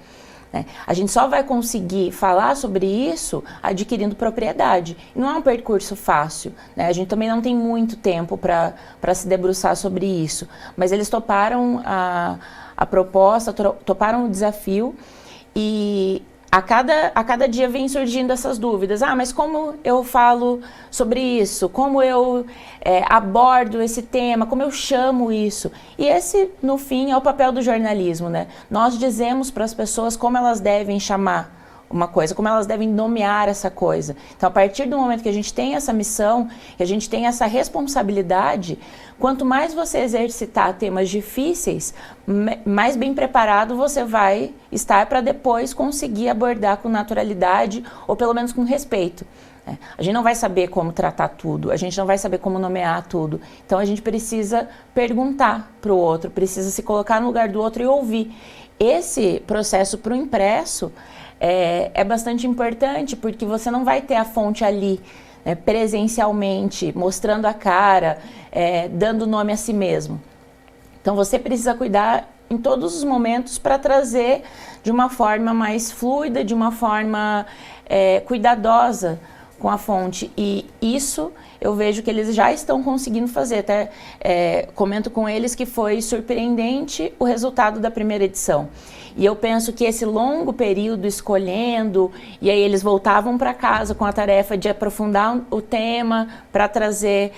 Né? A gente só vai conseguir falar sobre isso adquirindo propriedade. E não é um percurso fácil, né? A gente também não tem muito tempo para se debruçar sobre isso. Mas eles toparam a proposta, toparam o desafio e a cada dia vem surgindo essas dúvidas. Mas como eu falo sobre isso? Como eu abordo esse tema? Como eu chamo isso? E esse, no fim, é o papel do jornalismo, né? Nós dizemos para as pessoas como elas devem chamar uma coisa, como elas devem nomear essa coisa. Então, a partir do momento que a gente tem essa missão, que a gente tem essa responsabilidade, quanto mais você exercitar temas difíceis, mais bem preparado você vai estar para depois conseguir abordar com naturalidade ou pelo menos com respeito. A gente não vai saber como tratar tudo, a gente não vai saber como nomear tudo. Então, a gente precisa perguntar para o outro, precisa se colocar no lugar do outro e ouvir. Esse processo para o impresso é bastante importante, porque você não vai ter a fonte ali, né, presencialmente, mostrando a cara, dando nome a si mesmo. Então, você precisa cuidar em todos os momentos para trazer de uma forma mais fluida, de uma forma cuidadosa com a fonte. E isso eu vejo que eles já estão conseguindo fazer. Até comento com eles que foi surpreendente o resultado da primeira edição. E eu penso que esse longo período escolhendo, e aí eles voltavam para casa com a tarefa de aprofundar o tema, para trazer,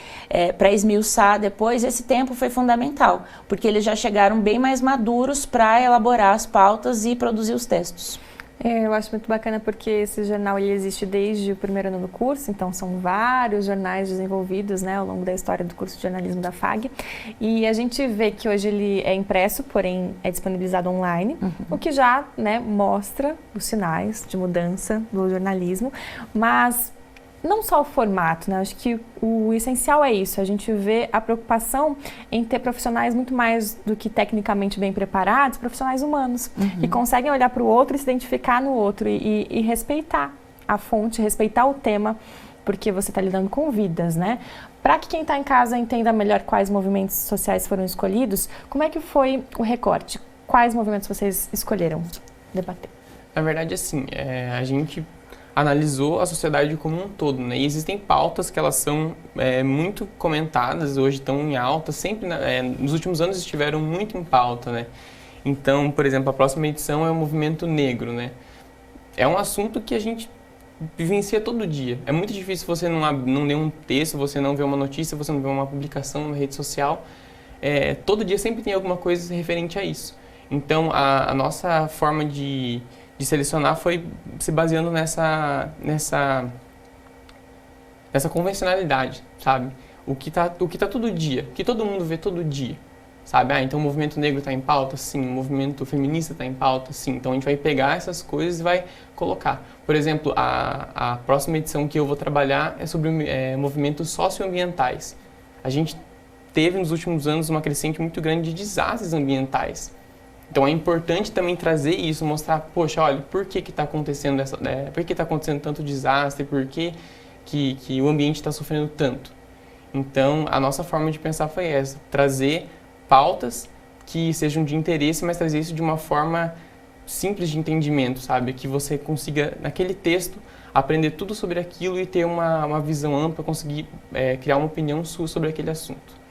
para esmiuçar depois, esse tempo foi fundamental, porque eles já chegaram bem mais maduros para elaborar as pautas e produzir os textos. Eu acho muito bacana porque esse jornal ele existe desde o primeiro ano do curso, então são vários jornais desenvolvidos, né, ao longo da história do curso de jornalismo da FAG. E a gente vê que hoje ele é impresso, porém é disponibilizado online, o que já, né, mostra os sinais de mudança do jornalismo, mas não só o formato, né? Acho que o essencial é isso, a gente vê a preocupação em ter profissionais muito mais do que tecnicamente bem preparados, profissionais humanos, que conseguem olhar para o outro e se identificar no outro e respeitar a fonte, respeitar o tema, porque você está lidando com vidas, né? Para que quem está em casa entenda melhor quais movimentos sociais foram escolhidos, como é que foi o recorte? Quais movimentos vocês escolheram debater? Na verdade, assim, a gente analisou a sociedade como um todo, né? E existem pautas que elas são muito comentadas, hoje estão em alta, sempre nos últimos anos estiveram muito em pauta, né? Então, por exemplo, a próxima edição é o movimento negro, né? É um assunto que a gente vivencia todo dia. É muito difícil você não ler um texto, você não ver uma notícia, você não ver uma publicação na rede social. Todo dia sempre tem alguma coisa referente a isso. Então, a nossa forma de selecionar foi se baseando nessa convencionalidade, sabe? O que tá todo dia, que todo mundo vê todo dia, sabe? Então o movimento negro está em pauta, sim. O movimento feminista está em pauta, sim. Então a gente vai pegar essas coisas e vai colocar. Por exemplo, a próxima edição que eu vou trabalhar é sobre movimentos socioambientais. A gente teve nos últimos anos uma crescente muito grande de desastres ambientais. Então é importante também trazer isso, mostrar, poxa, olha, por que está acontecendo por que está acontecendo tanto desastre, por que o ambiente está sofrendo tanto. Então a nossa forma de pensar foi essa, trazer pautas que sejam de interesse, mas trazer isso de uma forma simples de entendimento, sabe? Que você consiga, naquele texto, aprender tudo sobre aquilo e ter uma visão ampla, conseguir criar uma opinião sua sobre aquele assunto.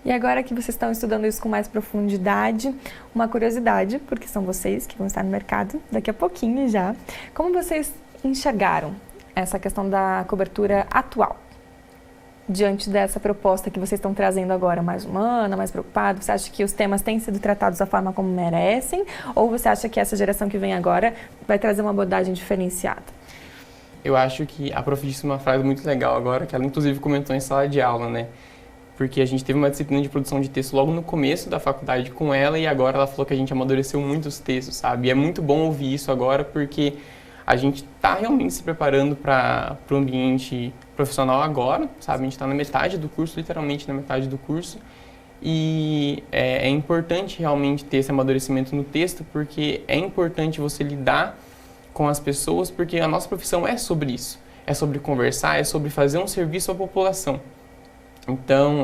E agora que vocês estão estudando isso com mais profundidade, uma curiosidade, porque são vocês que vão estar no mercado daqui a pouquinho já. Como vocês enxergaram essa questão da cobertura atual? Diante dessa proposta que vocês estão trazendo agora, mais humana, mais preocupada, você acha que os temas têm sido tratados da forma como merecem? Ou você acha que essa geração que vem agora vai trazer uma abordagem diferenciada? Eu acho que a prof disse uma frase muito legal agora, que ela inclusive comentou em sala de aula, né? Porque a gente teve uma disciplina de produção de texto logo no começo da faculdade com ela e agora ela falou que a gente amadureceu muito os textos, sabe? E é muito bom ouvir isso agora porque a gente está realmente se preparando para o ambiente profissional agora, sabe? A gente está na metade do curso, literalmente na metade do curso. E é importante realmente ter esse amadurecimento no texto porque é importante você lidar com as pessoas porque a nossa profissão é sobre isso. É sobre conversar, é sobre fazer um serviço à população. Então,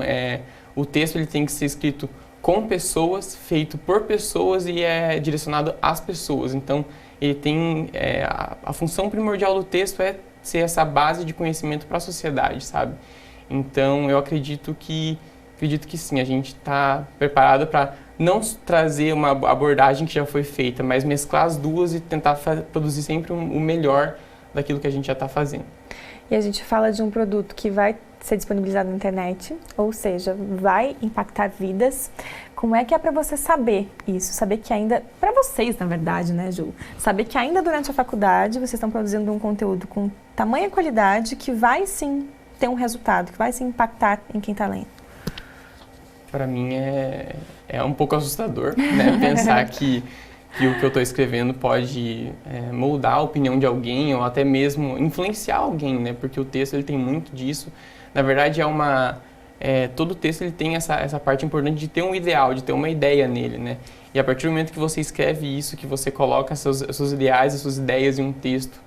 o texto ele tem que ser escrito com pessoas, feito por pessoas e é direcionado às pessoas. Então, ele tem a função primordial do texto é ser essa base de conhecimento para a sociedade, sabe? Então, eu acredito que sim, a gente está preparado para não trazer uma abordagem que já foi feita, mas mesclar as duas e tentar produzir sempre o melhor daquilo que a gente já está fazendo. E a gente fala de um produto que vai ser disponibilizado na internet, ou seja, vai impactar vidas. Como é que é para você saber isso? Saber que ainda, para vocês na verdade, né, Ju? Saber que ainda durante a faculdade vocês estão produzindo um conteúdo com tamanha qualidade que vai sim ter um resultado, que vai sim impactar em quem está lendo. Para mim é um pouco assustador, né? Pensar que o que eu estou escrevendo pode moldar a opinião de alguém ou até mesmo influenciar alguém, né? Porque o texto ele tem muito disso. Na verdade, todo texto ele tem essa parte importante de ter um ideal, de ter uma ideia nele, né? E a partir do momento que você escreve isso, que você coloca seus ideais, as suas ideias em um texto,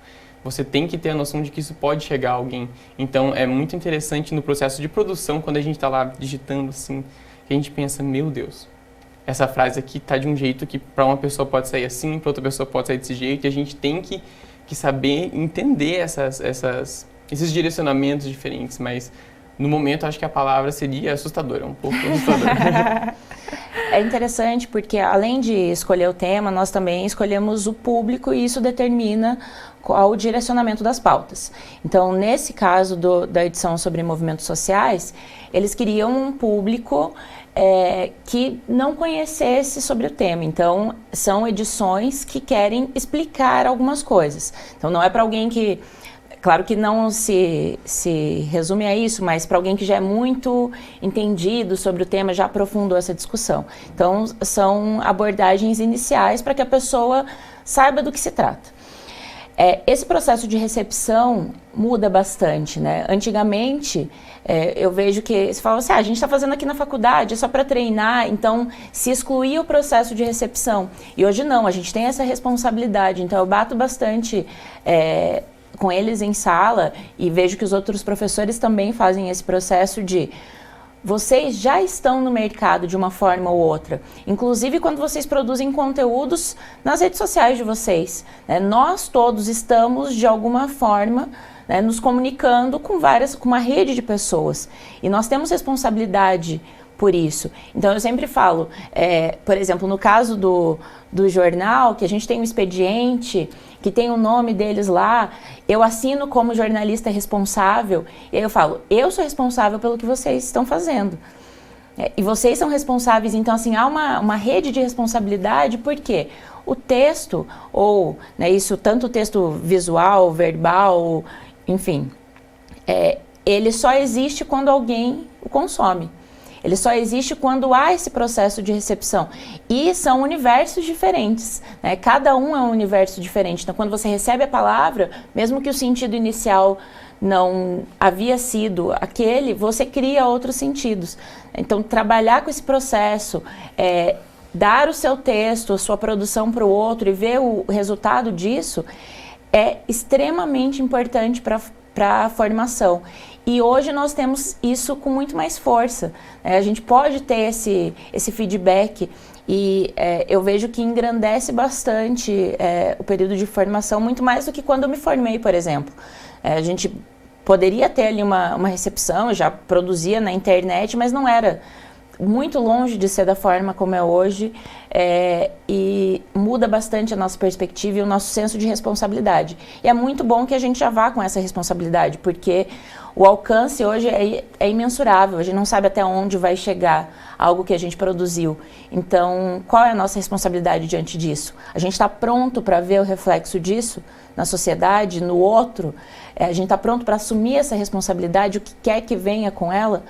você tem que ter a noção de que isso pode chegar a alguém. Então, é muito interessante no processo de produção, quando a gente está lá digitando assim, que a gente pensa, meu Deus, essa frase aqui está de um jeito que para uma pessoa pode sair assim, para outra pessoa pode sair desse jeito, e a gente tem que saber entender esses direcionamentos diferentes, mas no momento acho que a palavra seria assustadora, um pouco assustadora. É interessante porque além de escolher o tema, nós também escolhemos o público e isso determina qual o direcionamento das pautas. Então, nesse caso da edição sobre movimentos sociais, eles queriam um público que não conhecesse sobre o tema. Então, são edições que querem explicar algumas coisas. Então, não é para alguém que... Claro que não se resume a isso, mas para alguém que já é muito entendido sobre o tema, já aprofundou essa discussão. Então, são abordagens iniciais para que a pessoa saiba do que se trata. Esse processo de recepção muda bastante, né? Antigamente, eu vejo que se falava assim, a gente está fazendo aqui na faculdade, é só para treinar, então se excluía o processo de recepção. E hoje não, a gente tem essa responsabilidade, então eu bato bastante com eles em sala e vejo que os outros professores também fazem esse processo de vocês já estão no mercado de uma forma ou outra, inclusive quando vocês produzem conteúdos nas redes sociais de vocês, né? Nós todos estamos, de alguma forma, né, nos comunicando com uma rede de pessoas, e nós temos responsabilidade por isso. Então eu sempre falo, por exemplo, no caso do jornal, que a gente tem um expediente, que tem o nome deles lá, eu assino como jornalista responsável, e aí eu falo, eu sou responsável pelo que vocês estão fazendo. E vocês são responsáveis, então assim, há uma rede de responsabilidade, porque o texto, ou né, isso, tanto o texto visual, verbal, enfim, ele só existe quando alguém o consome. Ele só existe quando há esse processo de recepção. E são universos diferentes, né? Cada um é um universo diferente. Então, quando você recebe a palavra, mesmo que o sentido inicial não havia sido aquele, você cria outros sentidos. Então, trabalhar com esse processo, dar o seu texto, a sua produção para o outro e ver o resultado disso, é extremamente importante para a formação. E hoje nós temos isso com muito mais força. A gente pode ter esse feedback e eu vejo que engrandece bastante o período de formação, muito mais do que quando eu me formei, por exemplo. A gente poderia ter ali uma recepção, eu já produzia na internet, mas não era muito longe de ser da forma como é hoje, e muda bastante a nossa perspectiva e o nosso senso de responsabilidade. E é muito bom que a gente já vá com essa responsabilidade, porque o alcance hoje é imensurável, a gente não sabe até onde vai chegar algo que a gente produziu. Então, qual é a nossa responsabilidade diante disso? A gente está pronto para ver o reflexo disso na sociedade, no outro? A gente está pronto para assumir essa responsabilidade, o que quer que venha com ela?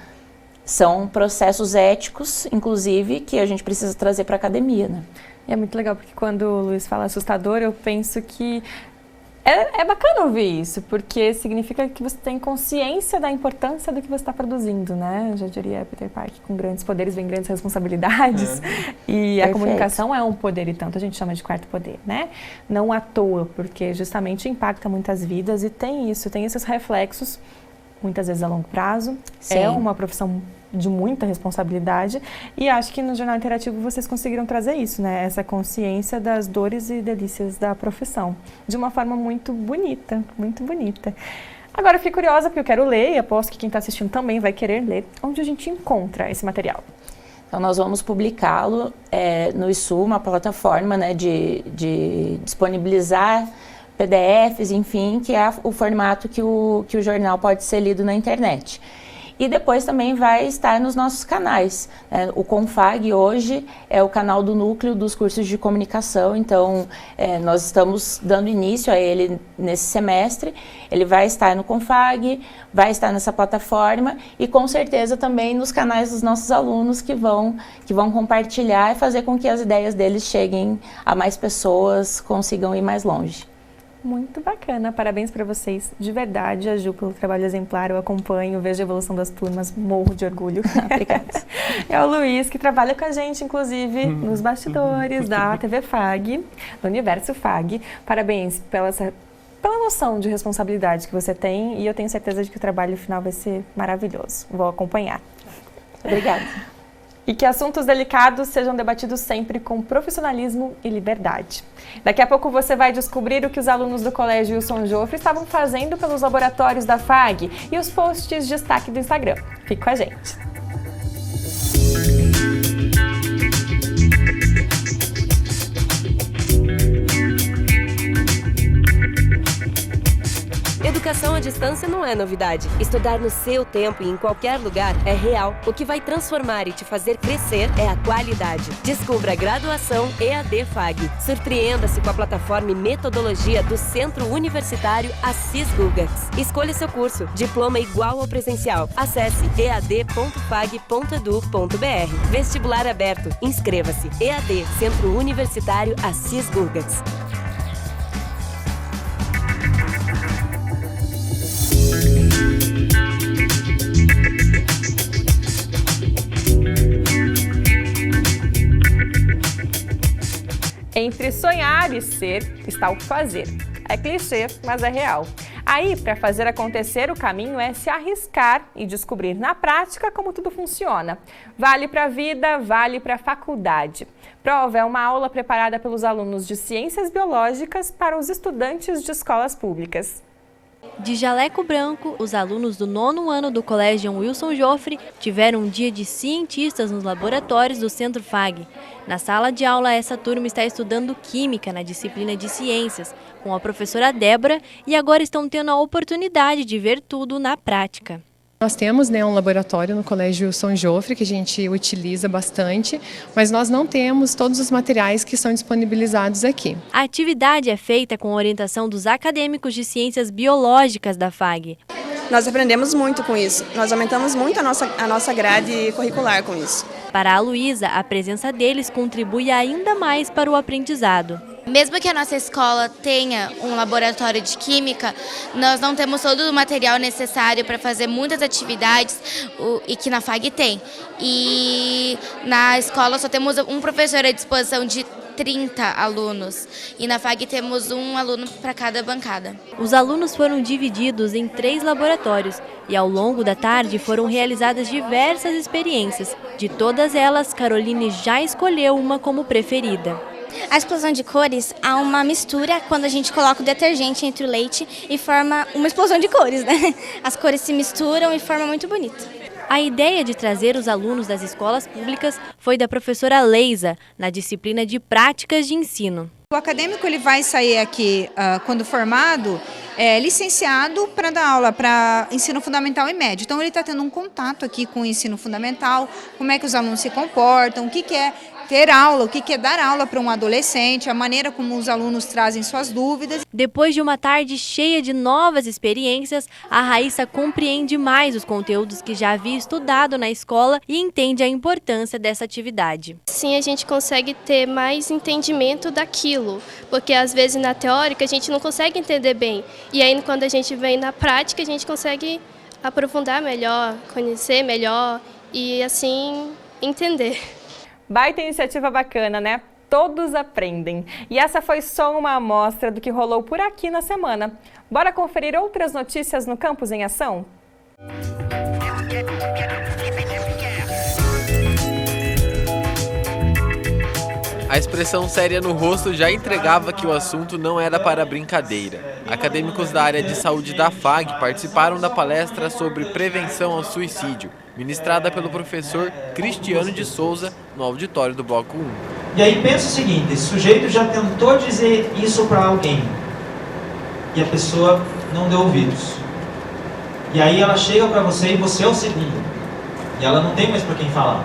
São processos éticos, inclusive, que a gente precisa trazer para a academia, né? E é muito legal, porque quando o Luiz fala assustador, eu penso que é bacana ouvir isso, porque significa que você tem consciência da importância do que você está produzindo, né? Eu já diria Peter Parker, com grandes poderes vem grandes responsabilidades. E a comunicação é um poder, e tanto a gente chama de quarto poder, né? Não à toa, porque justamente impacta muitas vidas e tem esses reflexos, muitas vezes a longo prazo. Sim. É uma profissão de muita responsabilidade, e acho que no Jornal Interativo vocês conseguiram trazer isso, né? Essa consciência das dores e delícias da profissão, de uma forma muito bonita, muito bonita. Agora eu fiquei curiosa, porque eu quero ler, e aposto que quem está assistindo também vai querer ler. Onde a gente encontra esse material? Então nós vamos publicá-lo no ISU, uma plataforma, né, de disponibilizar PDFs, enfim, que é o formato que o jornal pode ser lido na internet. E depois também vai estar nos nossos canais. O Confag hoje é o canal do núcleo dos cursos de comunicação, então nós estamos dando início a ele nesse semestre. Ele vai estar no Confag, vai estar nessa plataforma e com certeza também nos canais dos nossos alunos que vão compartilhar e fazer com que as ideias deles cheguem a mais pessoas, consigam ir mais longe. Muito bacana, parabéns para vocês, de verdade, a Ju, pelo trabalho exemplar, eu acompanho, vejo a evolução das turmas, morro de orgulho. Obrigada. É o Luiz, que trabalha com a gente, inclusive, nos bastidores da TV FAG, do Universo FAG. Parabéns pela noção de responsabilidade que você tem, e eu tenho certeza de que o trabalho final vai ser maravilhoso. Vou acompanhar. Obrigada. E que assuntos delicados sejam debatidos sempre com profissionalismo e liberdade. Daqui a pouco você vai descobrir o que os alunos do Colégio Wilson Joffre estavam fazendo pelos laboratórios da FAG e os posts de destaque do Instagram. Fique com a gente. Educação à distância não é novidade. Estudar no seu tempo e em qualquer lugar é real. O que vai transformar e te fazer crescer é a qualidade. Descubra a graduação EAD FAG. Surpreenda-se com a plataforma e metodologia do Centro Universitário Assis Gugax. Escolha seu curso. Diploma igual ao presencial. Acesse ead.fag.edu.br. Vestibular aberto. Inscreva-se. EAD, Centro Universitário Assis Gugax. Entre sonhar e ser, está o fazer. É clichê, mas é real. Aí, para fazer acontecer, o caminho é se arriscar e descobrir na prática como tudo funciona. Vale para a vida, vale para a faculdade. Prova é uma aula preparada pelos alunos de Ciências Biológicas para os estudantes de escolas públicas. De jaleco branco, os alunos do 9º ano do Colégio Wilson Joffre tiveram um dia de cientistas nos laboratórios do Centro FAG. Na sala de aula, essa turma está estudando Química na disciplina de Ciências, com a professora Débora, e agora estão tendo a oportunidade de ver tudo na prática. Nós temos um laboratório no Colégio Wilson Joffre que a gente utiliza bastante, mas nós não temos todos os materiais que são disponibilizados aqui. A atividade é feita com orientação dos acadêmicos de Ciências Biológicas da FAG. Nós aprendemos muito com isso, nós aumentamos muito a nossa grade curricular com isso. Para a Luísa, a presença deles contribui ainda mais para o aprendizado. Mesmo que a nossa escola tenha um laboratório de química, nós não temos todo o material necessário para fazer muitas atividades e que na FAG tem. E na escola só temos um professor à disposição de 30 alunos e na FAG temos um aluno para cada bancada. Os alunos foram divididos em 3 laboratórios e ao longo da tarde foram realizadas diversas experiências. De todas elas, Caroline já escolheu uma como preferida. A explosão de cores há uma mistura quando a gente coloca o detergente entre o leite e forma uma explosão de cores, né? As cores se misturam e forma muito bonito. A ideia de trazer os alunos das escolas públicas foi da professora Leisa, na disciplina de Práticas de Ensino. O acadêmico ele vai sair aqui, quando formado, licenciado para dar aula para ensino fundamental e médio. Então ele está tendo um contato aqui com o ensino fundamental, como é que os alunos se comportam, o que é ter aula, o que é dar aula para um adolescente, a maneira como os alunos trazem suas dúvidas. Depois de uma tarde cheia de novas experiências, a Raíssa compreende mais os conteúdos que já havia estudado na escola e entende a importância dessa atividade. Sim, a gente consegue ter mais entendimento daquilo, porque às vezes na teórica a gente não consegue entender bem. E aí quando a gente vem na prática a gente consegue aprofundar melhor, conhecer melhor e assim entender. Baita iniciativa bacana, né? Todos aprendem. E essa foi só uma amostra do que rolou por aqui na semana. Bora conferir outras notícias no Campus em Ação? A expressão séria no rosto já entregava que o assunto não era para brincadeira. Acadêmicos da área de saúde da FAG participaram da palestra sobre prevenção ao suicídio, ministrada pelo professor Cristiano de Souza, no auditório do Bloco 1. E aí pensa o seguinte, esse sujeito já tentou dizer isso para alguém, e a pessoa não deu ouvidos. E aí ela chega para você e você é o segundo, e ela não tem mais para quem falar.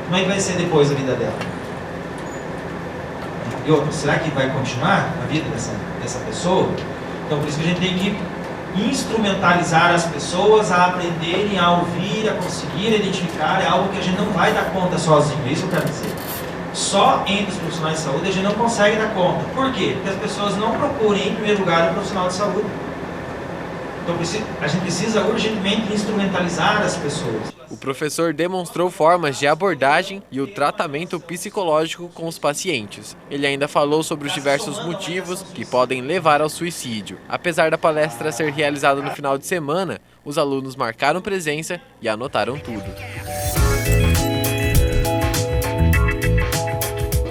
Como é que vai ser depois a vida dela? E outra, será que vai continuar a vida dessa pessoa? Então por isso que a gente tem que instrumentalizar as pessoas a aprenderem a ouvir, a conseguir identificar, é algo que a gente não vai dar conta sozinho, isso eu quero dizer. Só entre os profissionais de saúde a gente não consegue dar conta. Por quê? Porque as pessoas não procuram em primeiro lugar um profissional de saúde. Então a gente precisa urgentemente instrumentalizar as pessoas. O professor demonstrou formas de abordagem e o tratamento psicológico com os pacientes. Ele ainda falou sobre os diversos motivos que podem levar ao suicídio. Apesar da palestra ser realizada no final de semana, os alunos marcaram presença e anotaram tudo.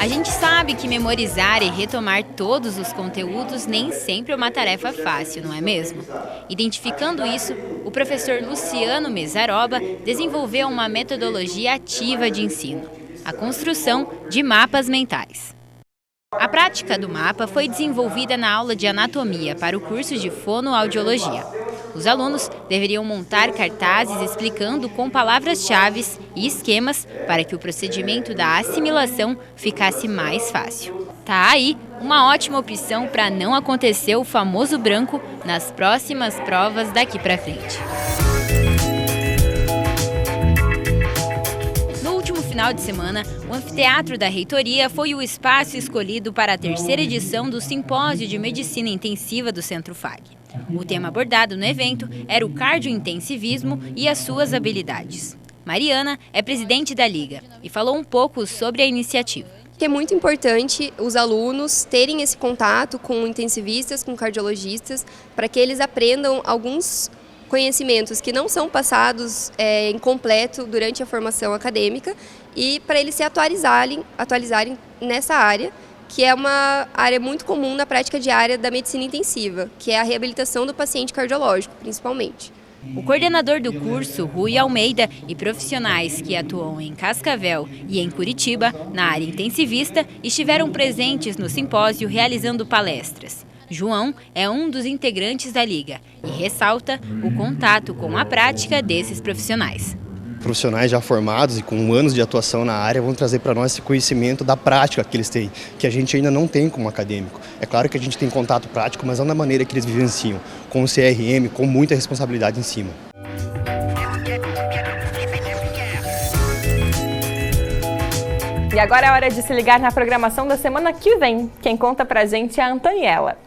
A gente sabe que memorizar e retomar todos os conteúdos nem sempre é uma tarefa fácil, não é mesmo? Identificando isso, o professor Luciano Mesaroba desenvolveu uma metodologia ativa de ensino, a construção de mapas mentais. A prática do mapa foi desenvolvida na aula de anatomia para o curso de fonoaudiologia. Os alunos deveriam montar cartazes explicando com palavras-chave e esquemas para que o procedimento da assimilação ficasse mais fácil. Tá aí uma ótima opção para não acontecer o famoso branco nas próximas provas daqui para frente. No último final de semana, o anfiteatro da reitoria foi o espaço escolhido para a 3ª edição do Simpósio de Medicina Intensiva do Centro FAG. O tema abordado no evento era o cardiointensivismo e as suas habilidades. Mariana é presidente da Liga e falou um pouco sobre a iniciativa. que é muito importante os alunos terem esse contato com intensivistas, com cardiologistas, para que eles aprendam alguns conhecimentos que não são passados em completo durante a formação acadêmica e para eles se atualizarem nessa área, que é uma área muito comum na prática diária da medicina intensiva, que é a reabilitação do paciente cardiológico, principalmente. O coordenador do curso, Rui Almeida, e profissionais que atuam em Cascavel e em Curitiba, na área intensivista, estiveram presentes no simpósio realizando palestras. João é um dos integrantes da Liga e ressalta o contato com a prática desses profissionais. Profissionais já formados e com anos de atuação na área vão trazer para nós esse conhecimento da prática que eles têm, que a gente ainda não tem como acadêmico. É claro que a gente tem contato prático, mas não da maneira que eles vivenciam, com o CRM, com muita responsabilidade em cima. E agora é hora de se ligar na programação da semana que vem. Quem conta pra gente é a Antoniela.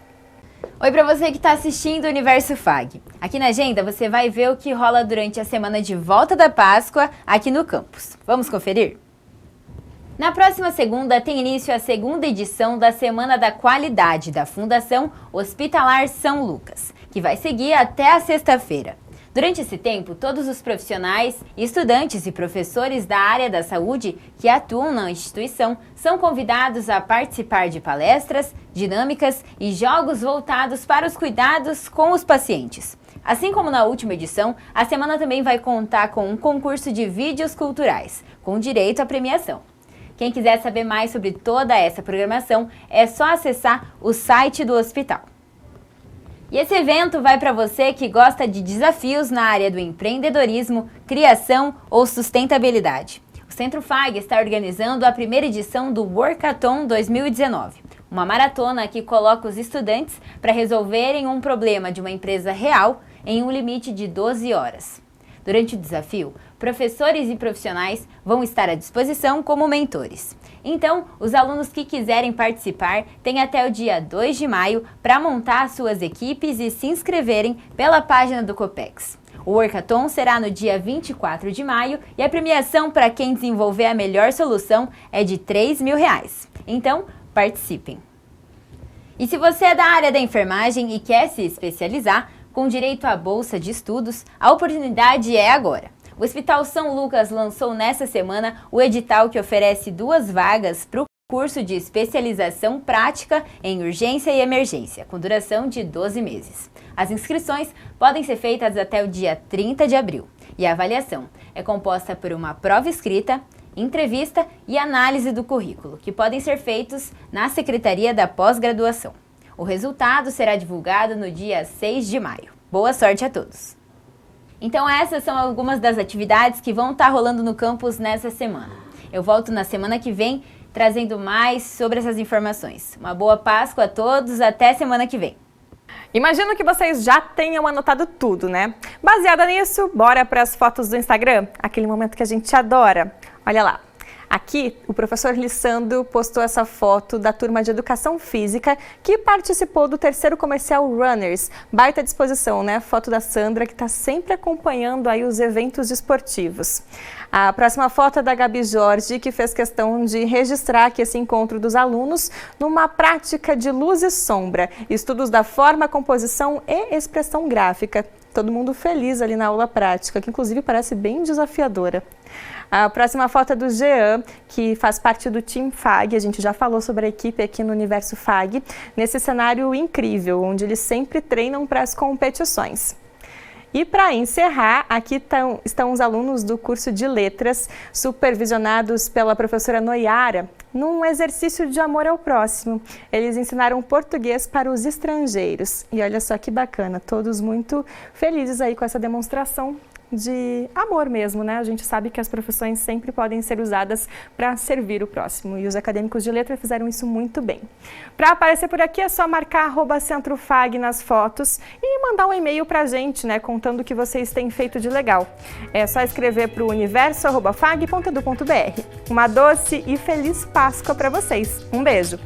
Oi para você que está assistindo o Universo FAG. Aqui na agenda você vai ver o que rola durante a semana de volta da Páscoa aqui no campus. Vamos conferir? Na próxima segunda tem início a segunda edição da Semana da Qualidade da Fundação Hospitalar São Lucas, que vai seguir até a sexta-feira. Durante esse tempo, todos os profissionais, estudantes e professores da área da saúde que atuam na instituição são convidados a participar de palestras, dinâmicas e jogos voltados para os cuidados com os pacientes. Assim como na última edição, a semana também vai contar com um concurso de vídeos culturais, com direito à premiação. Quem quiser saber mais sobre toda essa programação, é só acessar o site do hospital. E esse evento vai para você que gosta de desafios na área do empreendedorismo, criação ou sustentabilidade. O Centro FAG está organizando a primeira edição do Workathon 2019, uma maratona que coloca os estudantes para resolverem um problema de uma empresa real em um limite de 12 horas. Durante o desafio, professores e profissionais vão estar à disposição como mentores. Então, os alunos que quiserem participar têm até o dia 2 de maio para montar suas equipes e se inscreverem pela página do Copex. O Workathon será no dia 24 de maio e a premiação para quem desenvolver a melhor solução é de R$ 3.000. Então, participem! E se você é da área da enfermagem e quer se especializar, com direito à bolsa de estudos, a oportunidade é agora. O Hospital São Lucas lançou nessa semana o edital que oferece 2 vagas para o curso de especialização prática em urgência e emergência, com duração de 12 meses. As inscrições podem ser feitas até o dia 30 de abril e a avaliação é composta por uma prova escrita, entrevista e análise do currículo, que podem ser feitos na Secretaria da Pós-Graduação. O resultado será divulgado no dia 6 de maio. Boa sorte a todos! Então essas são algumas das atividades que vão estar rolando no campus nessa semana. Eu volto na semana que vem trazendo mais sobre essas informações. Uma boa Páscoa a todos, até semana que vem! Imagino que vocês já tenham anotado tudo, né? Baseada nisso, bora para as fotos do Instagram? Aquele momento que a gente adora. Olha lá. Aqui, o professor Lissandro postou essa foto da turma de Educação Física que participou do 3º comercial Runners. Baita disposição, né? Foto da Sandra, que está sempre acompanhando aí os eventos esportivos. A próxima foto é da Gabi Jorge, que fez questão de registrar aqui esse encontro dos alunos numa prática de luz e sombra, estudos da forma, composição e expressão gráfica. Todo mundo feliz ali na aula prática, que inclusive parece bem desafiadora. A próxima foto é do Jean, que faz parte do Team FAG. A gente já falou sobre a equipe aqui no Universo FAG, nesse cenário incrível, onde eles sempre treinam para as competições. E para encerrar, aqui estão os alunos do curso de Letras, supervisionados pela professora Noiara, num exercício de amor ao próximo. Eles ensinaram português para os estrangeiros. E olha só que bacana, todos muito felizes aí com essa demonstração de amor mesmo, né? A gente sabe que as profissões sempre podem ser usadas para servir o próximo e os acadêmicos de letra fizeram isso muito bem. Para aparecer por aqui é só marcar @CentroFag nas fotos e mandar um e-mail para a gente, né? Contando o que vocês têm feito de legal. É só escrever para o universo@fag.edu.br. Uma doce e feliz Páscoa para vocês. Um beijo!